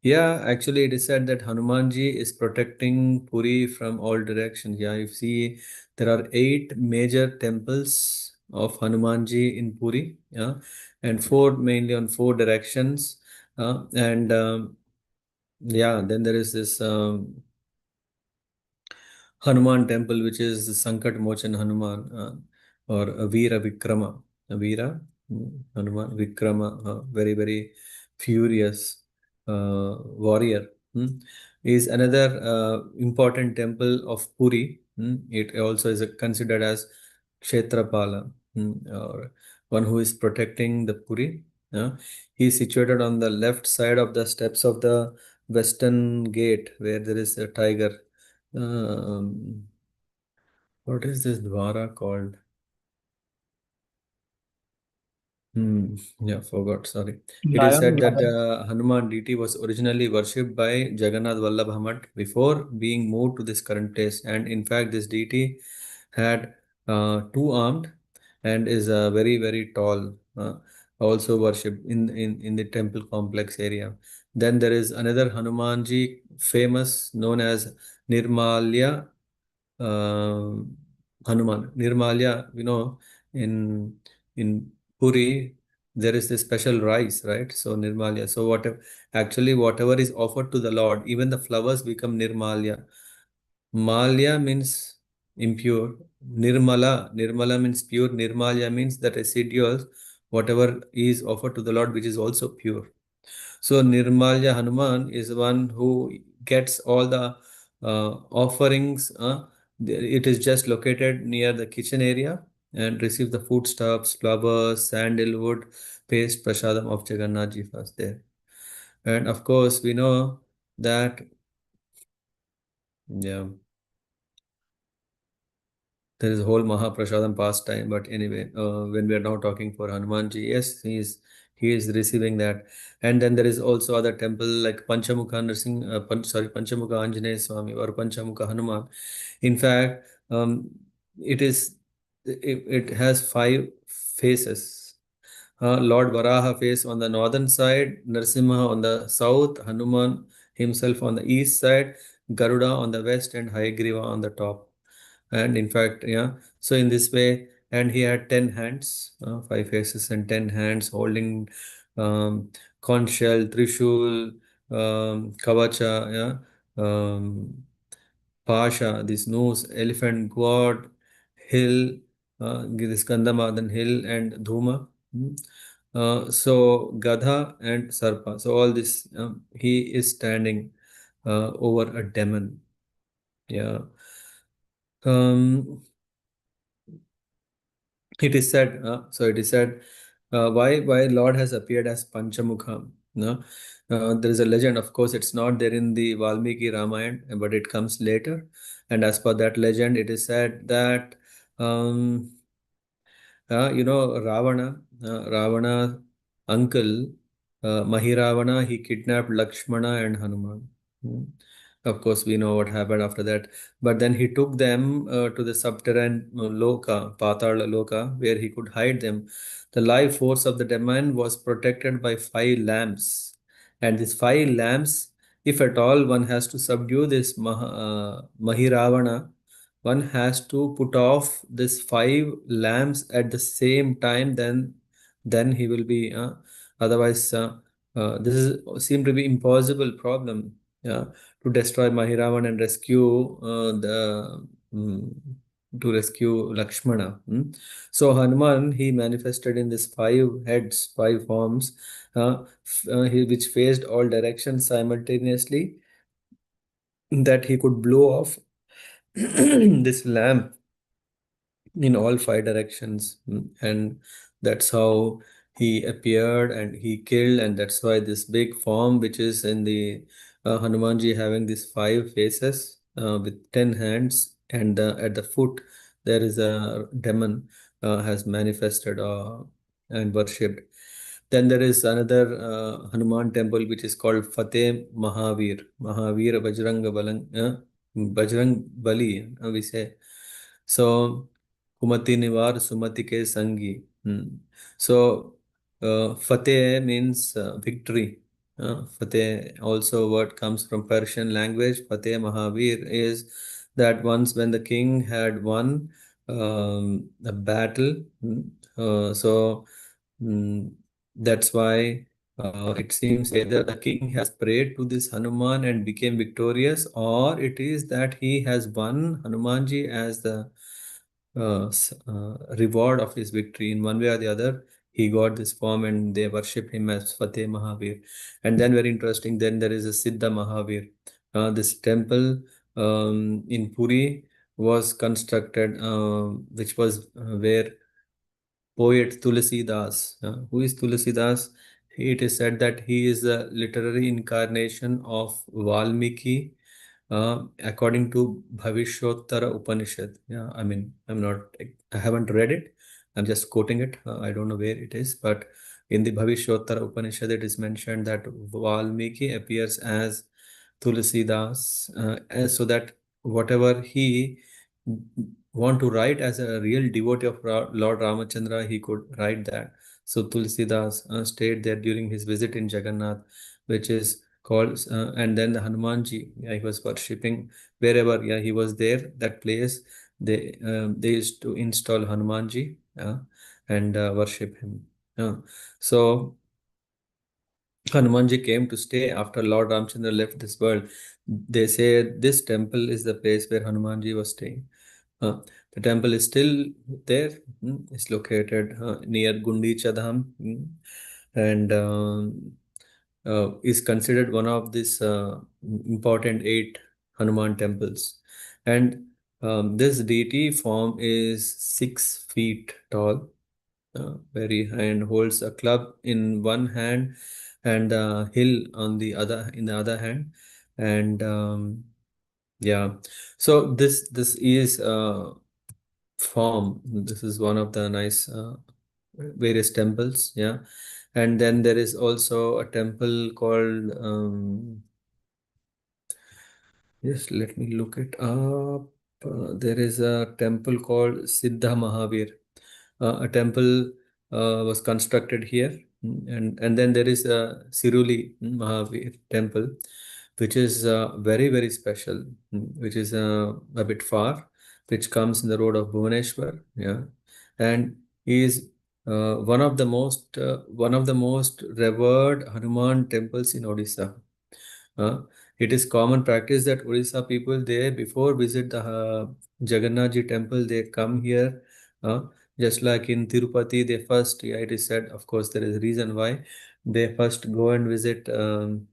yeah, actually, it is said that Hanumanji is protecting Puri from all directions. Yeah, you see, there are eight major temples of Hanumanji in Puri. Yeah, and four mainly on four directions. And yeah, then there is this. Hanuman temple, which is Sankat Mochan Hanuman, or Veera Vikrama. Veera Hanuman Vikrama, very, very furious warrior, is another important temple of Puri. It also is considered as Kshetrapala, or one who is protecting the Puri. Uh, he is situated on the left side of the steps of the western gate where there is a tiger. um, what is this Dwara called? Yeah, forgot. Sorry. It is Lion, said that the Hanuman deity was originally worshipped by Jagannath Vallabha Bhamat before being moved to this current place. And in fact, this deity had two armed and is very, very tall. Also worshipped in the temple complex area. Then there is another Hanumanji famous known as Nirmalya um Hanuman. Nirmalya, in Puri, there is this special rice, right? So Nirmalya. So whatever is offered to the Lord, even the flowers become Nirmalya. Malya means impure. Nirmala means pure. Nirmalya means the residuals, whatever is offered to the Lord, which is also pure. So Nirmalya Hanuman is one who gets all the offerings. It is just located near the kitchen area and receive the foodstuffs, flowers, sandalwood, paste, prasadam of Jagannath Ji first there. And of course, we know that, yeah, there is a whole Mahaprasadam pastime. But anyway, when we are now talking for Hanumanji, yes, he is receiving that. And then there is also other temple like Panchamukha Panchamukha Anjaneya Swami or Panchamukha Hanuman. In fact, it has five faces. Lord Varaha face on the northern side, Narsimha on the south, Hanuman himself on the east side, Garuda on the west, and Hayagriva on the top. And in fact, yeah, so in this way, and he had 10 hands, five faces and 10 hands holding conch shell, trishul, kavacha, yeah, pasha, this nose, elephant, god, hill, this Gandhamadhan hill, and dhuma. So Gadha and Sarpa. So all this, he is standing over a demon. Yeah. Um, it is said, why Lord has appeared as Panchamukha. No? There is a legend, of course, it's not there in the Valmiki Ramayana, but it comes later. And as per that legend, it is said that um, Ravana uncle, Mahiravana, he kidnapped Lakshmana and Hanuman. Hmm. Of course, we know what happened after that. But then he took them to the subterranean Loka, Patala Loka, where he could hide them. The life force of the demon was protected by five lamps. And these five lamps if at all one has to subdue this Mahiravana, one has to put off this five lamps at the same time, then he will be otherwise this is seem to be impossible problem, yeah, to destroy Mahiravan and rescue the mm, to rescue Lakshmana. So Hanuman, he manifested in this five heads, five forms, which faced all directions simultaneously, that he could blow off this lamp in all five directions. And that's how he appeared and he killed, and that's why this big form which is in the Hanumanji, having these five faces with 10 hands, and at the foot there is a demon has manifested and worshipped. Then there is another Hanuman temple which is called Fateh Mahavir Bajrang Balang, Bajrang Bali, we say. So Kumati Nivar Sumati Ke Sangi. So Fateh means victory. Fateh also word comes from Persian language. Fateh Mahavir is that once when the king had won a battle, so mm, that's why it seems either the king has prayed to this Hanuman and became victorious, or it is that he has won Hanumanji as the reward of his victory. In one way or the other, he got this form and they worship him as Fateh Mahavir. And then, very interesting, then there is a Siddha Mahavir. This temple in Puri was constructed, which was where poet Tulsi Das. Who is Tulsi Das? It is said that he is a literary incarnation of Valmiki, according to Bhavishottara Upanishad. Yeah, I mean, I haven't read it. I'm just quoting it. I don't know where it is, but in the Bhavishottara Upanishad, it is mentioned that Valmiki appears as Tulsidas, so that whatever he want to write as a real devotee of Lord Ramachandra, he could write that. So Tulsidas stayed there during his visit in Jagannath, which is called, and then the Hanumanji, yeah, he was worshipping wherever, yeah, he was there, that place, they used to install Hanumanji, and worship him. So Hanumanji came to stay after Lord Ramchandra left this world. They say this temple is the place where Hanumanji was staying. Uh, the temple is still there. It's located near Gundicha Dham, and is considered one of these important eight Hanuman temples. And this deity form is 6 feet tall, very high, and holds a club in one hand and a hill on the other in the other hand. And yeah, so this is form. This is one of the nice various temples. Yeah, and then there is also a temple called yes, let me look it up. There is a temple called Siddha Mahavir. A temple was constructed here. And then there is a Siruli Mahavir temple, which is very special, which is a bit far, which comes in the road of Bhubaneswar. Yeah, and is one of the most revered Hanuman temples in Odisha. Uh, it is common practice that Orissa people, they before visit the Jagannath Ji temple, they come here. Uh, just like in Tirupati, they first, yeah, it is said, of course, there is a reason why they first go and visit um,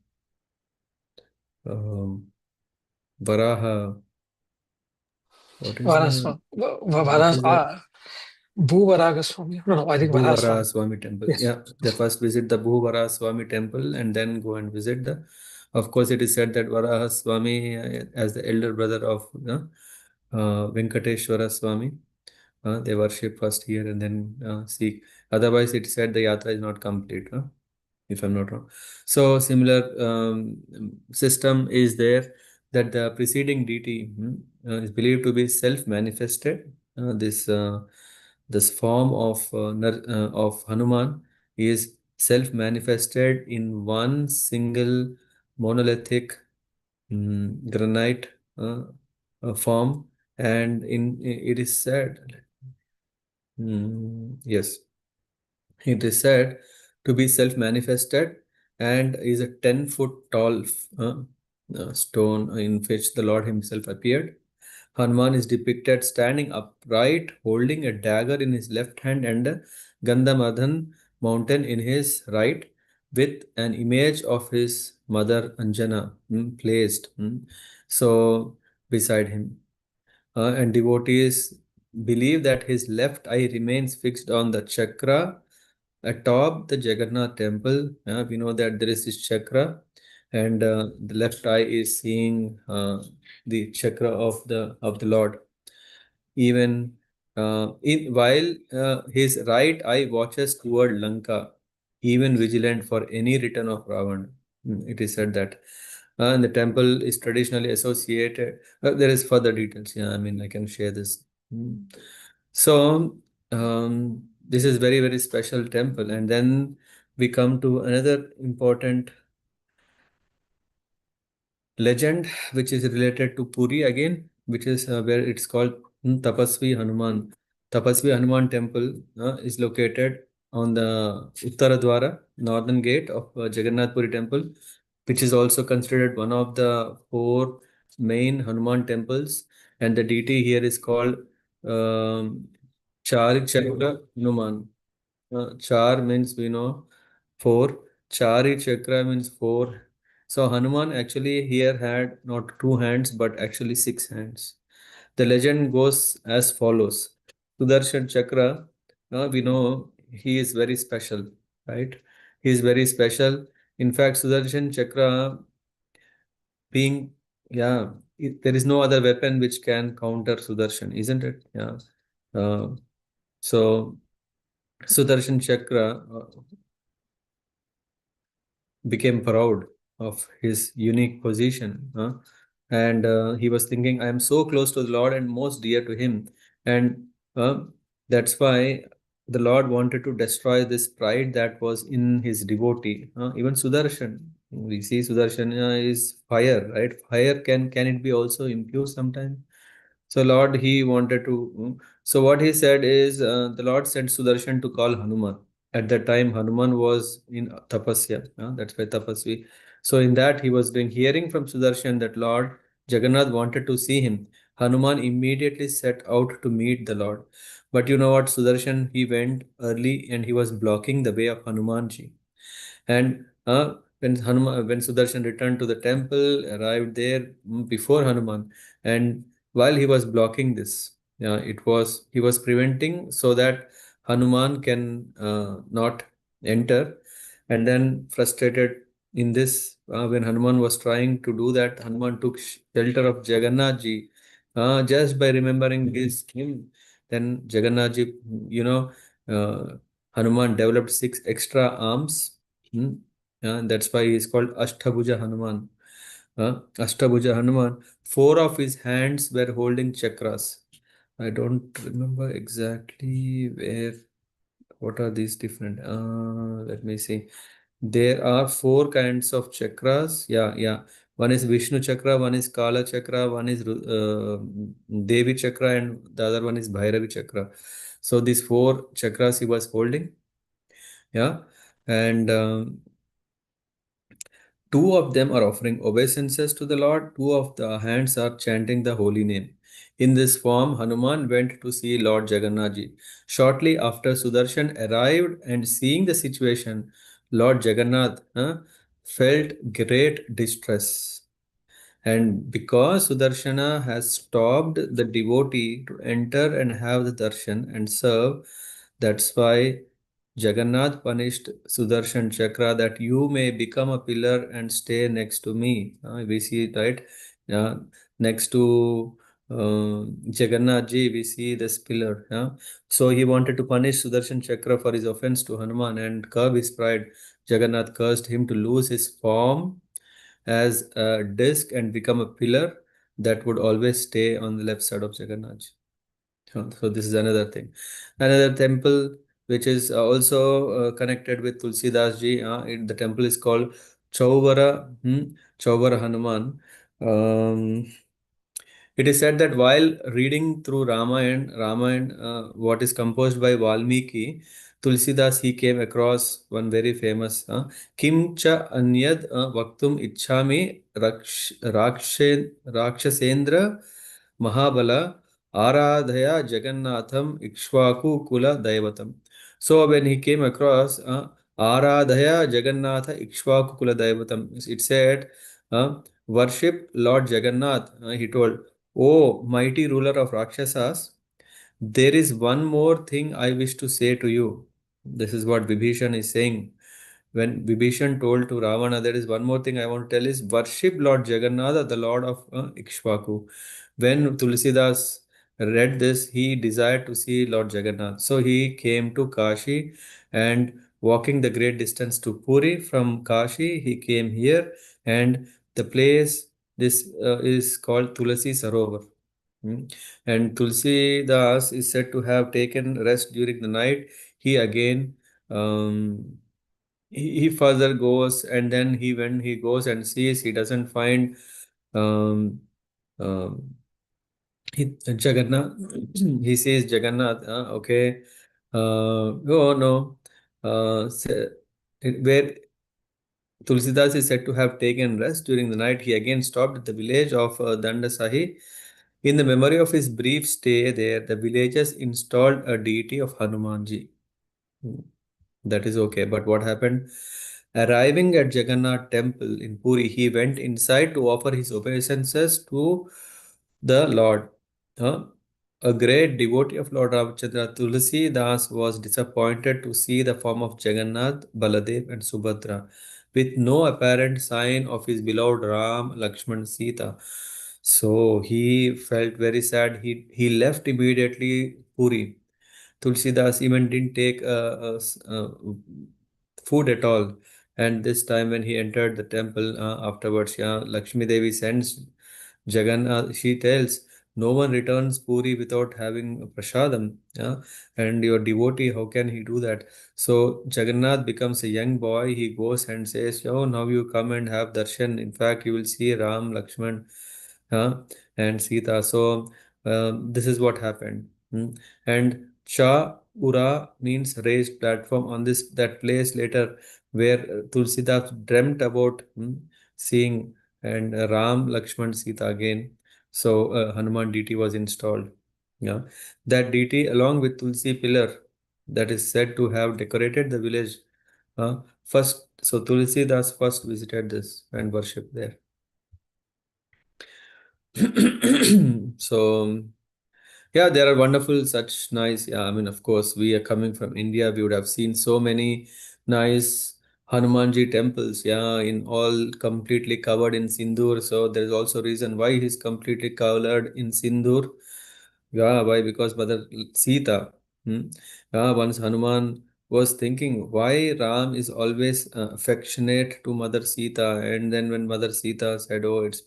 Varaha. What is the what Varas, is that? Bhuvaragaswamy. No, no, I think Bhuvara Varaswamy. Swami temple. Yes. Yeah, they first visit the Bhuvara Swami temple and then go and visit the. Of course, it is said that Varaha Swami, as the elder brother of Venkateshwara Swami, they worship first here and then seek. Otherwise, it said the yatra is not complete, if I'm not wrong. So similar system is there, that the preceding deity is believed to be self-manifested. This form of of Hanuman is self-manifested in one single monolithic granite uh, form, and it is said, yes, it is said to be self-manifested and is a 10-foot tall uh, stone in which the Lord Himself appeared. Hanuman is depicted standing upright, holding a dagger in his left hand and a Gandhamadhan mountain in his right, with an image of his mother Anjana placed so beside him. And devotees believe that his left eye remains fixed on the chakra atop the Jagannath temple. We know that there is this chakra, and the left eye is seeing the chakra of the Lord. Even while his right eye watches toward Lanka, even vigilant for any return of Ravan. It is said that. And the temple is traditionally associated. There is further details. Yeah, I mean, I can share this. So, this is very, very special temple. And then we come to another important legend, which is related to Puri again, which is where it's called Tapasvi Hanuman. Tapasvi Hanuman temple is located on the Uttara Dwara, northern gate of Jagannath Puri temple, which is also considered one of the four main Hanuman temples. And the deity here is called um, Charichakra Hanuman. Char means we know four. Chari Chakra means four. So Hanuman actually here had not two hands but actually six hands. The legend goes as follows. Sudarshan Chakra, we know he is very special, right? He is very special. In fact, Sudarshan Chakra being, yeah, there is no other weapon which can counter Sudarshan, isn't it? Yeah. Uh, so Sudarshan Chakra became proud of his unique position. And he was thinking, I am so close to the Lord and most dear to him. And uh, that's why the Lord wanted to destroy this pride that was in his devotee. Even Sudarshan, we see Sudarshan is fire, right? Fire can it be also impure sometimes? So Lord, he wanted to. So what he said is, the Lord sent Sudarshan to call Hanuman. At that time, Hanuman was in tapasya. That's why tapasvi. So in that he was doing hearing from Sudarshan that Lord Jagannath wanted to see him. Hanuman immediately set out to meet the Lord. But you know what, Sudarshan, he went early and he was blocking the way of Hanumanji. And when Sudarshan returned to the temple, arrived there before Hanuman, and while he was blocking this, he was preventing so that Hanuman can not enter. And then frustrated in this, when Hanuman was trying to do that, Hanuman took shelter of Jagannath ji, just by remembering his him. Then Jagannath ji, you know, Hanuman developed six extra arms. That's why he is called Ashtabhuja Hanuman. Ashtabhuja Hanuman. Four of his hands were holding chakras. I don't remember exactly where. What are these different? Let me see. There are four kinds of chakras. Yeah, yeah. One is Vishnu chakra, one is Kala chakra, one is Devi chakra, and the other one is Bhairavi chakra. So these four chakras he was holding. Yeah, and two of them are offering obeisances to the Lord, two of the hands are chanting the holy name. In this form, Hanuman went to see Lord Jagannath ji. Shortly after Sudarshan arrived and seeing the situation, Lord Jagannath felt great distress. And because Sudarshana has stopped the devotee to enter and have the darshan and serve, that's why Jagannath punished Sudarshan Chakra that you may become a pillar and stay next to me. We see it, right? Yeah, next to Jagannath ji, we see this pillar. Yeah? So he wanted to punish Sudarshan Chakra for his offense to Hanuman and curb his pride. Jagannath cursed him to lose his form as a disc and become a pillar that would always stay on the left side of Jagannath. So this is another thing. Another temple which is also connected with Tulsi Das ji. The temple is called Chauvara Hanuman. Um, It is said that while reading through Ramayana, what is composed by Valmiki, Tulsidas, he came across one very famous Kim cha anyad vaktum ichhami rakshasendra mahabala aradhaya jagannatham ikshvaku kula daivatam. So when he came across aradhaya jagannatha ikshvaku kula daivatam, it said worship Lord Jagannath, he told. Oh, mighty ruler of Rakshasas, there is one more thing I wish to say to you. This is what Vibhishan is saying. When Vibhishan told to Ravana, there is one more thing I want to tell is worship Lord Jagannatha, the Lord of Ikshvaku. When Tulsidas read this, he desired to see Lord Jagannath. So he came to Kashi and walking the great distance to Puri from Kashi, he came here and the place this is called Tulasi Sarovar. Hmm. And Tulsidas is said to have taken rest during the night. He again um, he further goes and then when he goes and sees he doesn't find um, um, Jagannath. He says Jagannath. Okay. Oh no. Where Tulsidas is said to have taken rest during the night, he again stopped at the village of Dandasahi. In the memory of his brief stay there, the villagers installed a deity of Hanumanji. Hmm. That is okay. But what happened? Arriving at Jagannath temple in Puri, he went inside to offer his obeisances to the Lord. Huh? A great devotee of Lord Ramachandra, Tulsi Das, was disappointed to see the form of Jagannath, Baladev, and Subhadra with no apparent sign of his beloved Ram, Lakshman, Sita. So he felt very sad. He left immediately Puri. Tulsidas even didn't take food at all. And this time, when he entered the temple afterwards, yeah, Lakshmi Devi sends Jagannath. She tells, "No one returns Puri without having a prasadam. Yeah? And your devotee, how can he do that?" So Jagannath becomes a young boy. He goes and says, "Oh, now you come and have darshan. In fact, you will see Ram, Lakshman, and Sita." So this is what happened. Hmm. And Cha Ura means raised platform on this that place later where Tulsidas dreamt about seeing and Ram, Lakshman, Sita again. So Hanuman deity was installed. Yeah, that deity along with Tulsi pillar that is said to have decorated the village. First, so Tulsidas first visited this and worshipped there. So yeah, there are wonderful such nice. Yeah, I mean, of course, we are coming from India. We would have seen so many nice Hanumanji temples. Yeah, in all completely covered in sindoor. So there is also reason why he's completely covered in sindoor. Yeah, why? Because Mother Sita. Hmm? Yeah, once Hanuman was thinking why Ram is always affectionate to Mother Sita, and then when Mother Sita said, "Oh, it's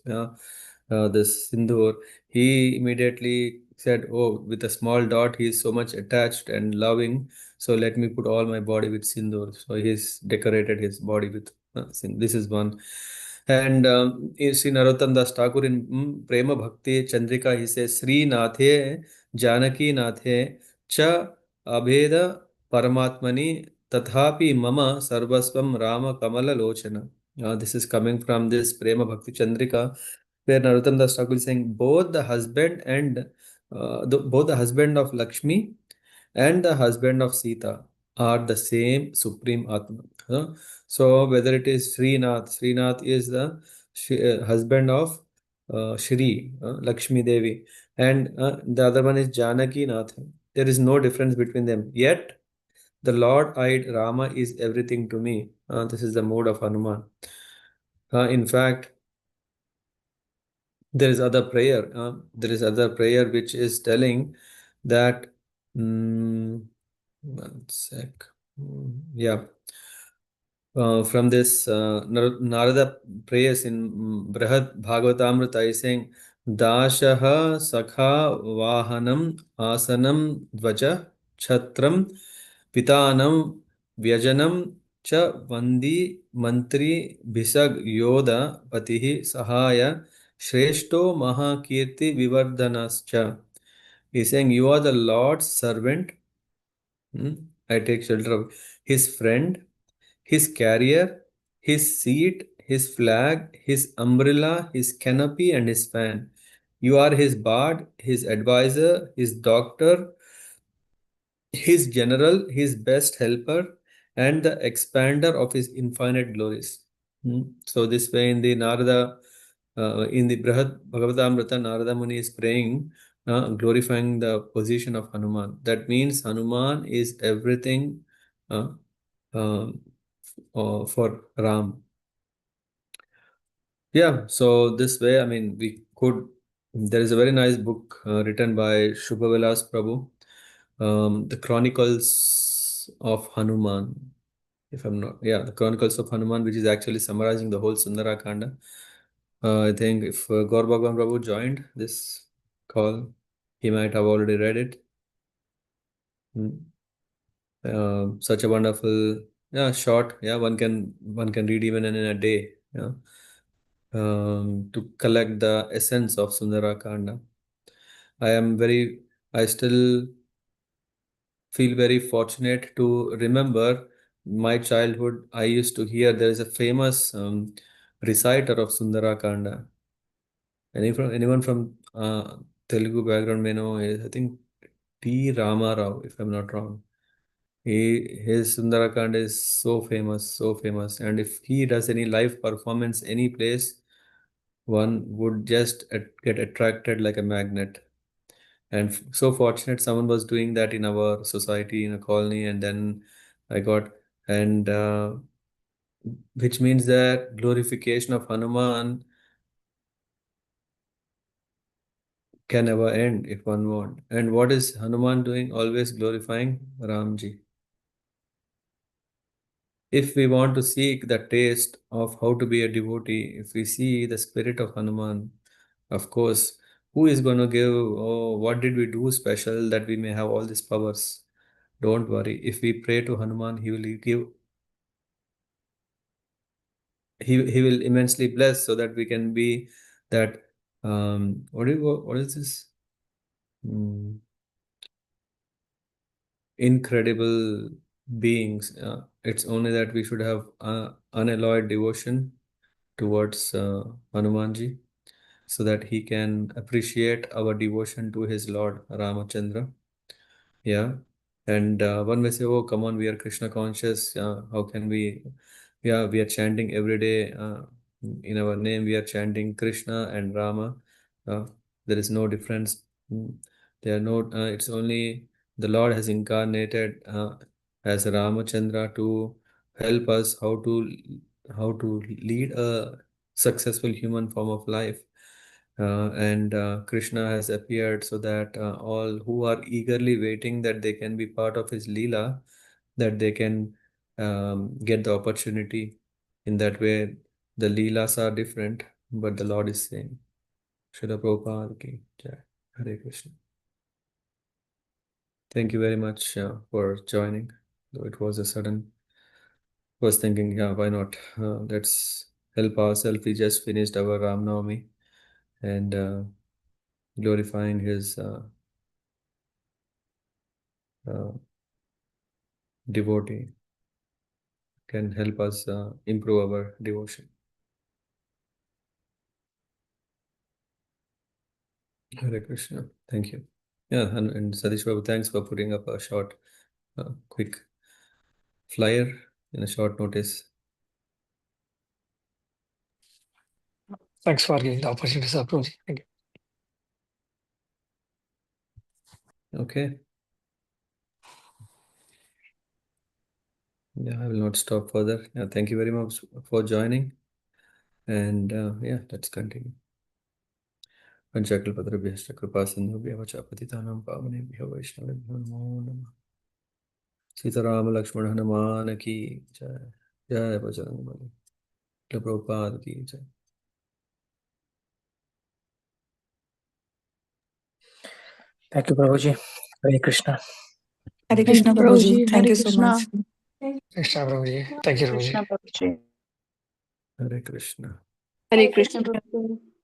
this sindoor," he immediately said, "Oh, with a small dot, he is so much attached and loving. So let me put all my body with sindoor." So he's decorated his body with this is one. And Sri Narottam Das Thakur in Prema Bhakti Chandrika, he says, "Sri Nathe Janaki Nathe Cha Abheda Paramatmani Tathapi Mama Sarvasvam Rama Kamala Lochana." This is coming from this Prema Bhakti Chandrika, where Narottam Das Thakur is saying both the husband and both the husband of Lakshmi and the husband of Sita are the same Supreme Atma. So whether it is Srinath is the husband of Shri Lakshmi Devi, and the other one is Janaki Nath. There is no difference between them. Yet the Lord-eyed Rama is everything to me. This is the mood of Hanuman. In fact, there is other prayer which is telling that. mm, One sec. Yeah. From this Narada prayers in Brihad Bhagavatamrita is saying, Dashaha Sakha Vahanam Asanam Dvaja Chatram Pitanam Vyajanam Cha Vandi Mantri Bhisag Yoda Patihi Sahaya Shreshto Mahakirti Vivardhanascha. He's saying, you are the Lord's servant. I take shelter of his friend, his carrier, his seat, his flag, his umbrella, his canopy, and his fan. You are his bard, his advisor, his doctor, his general, his best helper, and the expander of his infinite glories. So this way in the Narada, in the Brihad Bhagavatamrita, Narada Muni is praying, glorifying the position of Hanuman. That means Hanuman is everything uh, um, for Ram. Yeah, so this way, I mean, we could. There is a very nice book written by Shubhavilas Prabhu, The Chronicles of Hanuman. If I'm not, yeah, the Chronicles of Hanuman, which is actually summarizing the whole Sundara Kanda. I think if Gaur Bhagwan Prabhu joined this call, he might have already read it. Mm. Such a wonderful, yeah, short, yeah, one can read even in a day, yeah, to collect the essence of Sundara Kanda. I am very, I still feel very fortunate to remember my childhood. I used to hear there is a famous reciter of Sundara Kanda. Anyone from Telugu background may know, I think T. Rama Rao, if I'm not wrong. His Sundarakand is so famous, so famous. And if he does any live performance any place, one would just get attracted like a magnet. And so fortunate someone was doing that in our society, in a colony, and then I got, and which means that glorification of Hanuman can never end if one want. And what is Hanuman doing? Always glorifying Ramji. If we want to seek the taste of how to be a devotee, if we see the spirit of Hanuman, of course, who is going to give, oh, what did we do special that we may have all these powers? Don't worry. If we pray to Hanuman, he will give, he will immensely bless so that we can be that, what is this? Mm, incredible beings. It's only that we should have unalloyed devotion towards Hanumanji so that he can appreciate our devotion to his Lord Ramachandra. Yeah. And one may say, oh, come on, we are Krishna conscious. How can we? Yeah, we are chanting every day. In our name, we are chanting Krishna and Rama. Uh, there is no difference. There are no, it's only the Lord has incarnated as Ramachandra to help us how to lead a successful human form of life. And Krishna has appeared so that all who are eagerly waiting that they can be part of his Leela, that they can get the opportunity. In that way, the Leelas are different, but the Lord is same. Srila Prabhupada ki jai. Hare Krishna. Thank you very much for joining. Though it was a sudden, was thinking, yeah, why not? Let's help ourselves. We just finished our Ram Navami and glorifying his uh, devotee can help us improve our devotion. Hare Krishna. Thank you. Yeah, and Satish Babu, thanks for putting up a short, quick flyer in a short notice. Thanks for giving the opportunity, Sir Prabhuji. Thank you. Okay. Yeah, I will not stop further. Yeah, thank you very much for joining. And yeah, let's continue. Panchakalpatarabhyascha kripa sindhubhya vacha patitanam pavanebhyo vaishnavebhyo namo namah. Sitaram Lakshman Hanuman की जय. जय बजरंग बली. प्रभुपाद की जय. Thank you, Prabhuji. Hare Krishna. Hare Thank Krishna you, Prabhuji. Prabhuji. Thank Hare you so Krishna. much. Krishna Prabhuji. Thank you, Prabhuji. Krishna Prabhuji. Hare Krishna. Hare Krishna Prabhuji.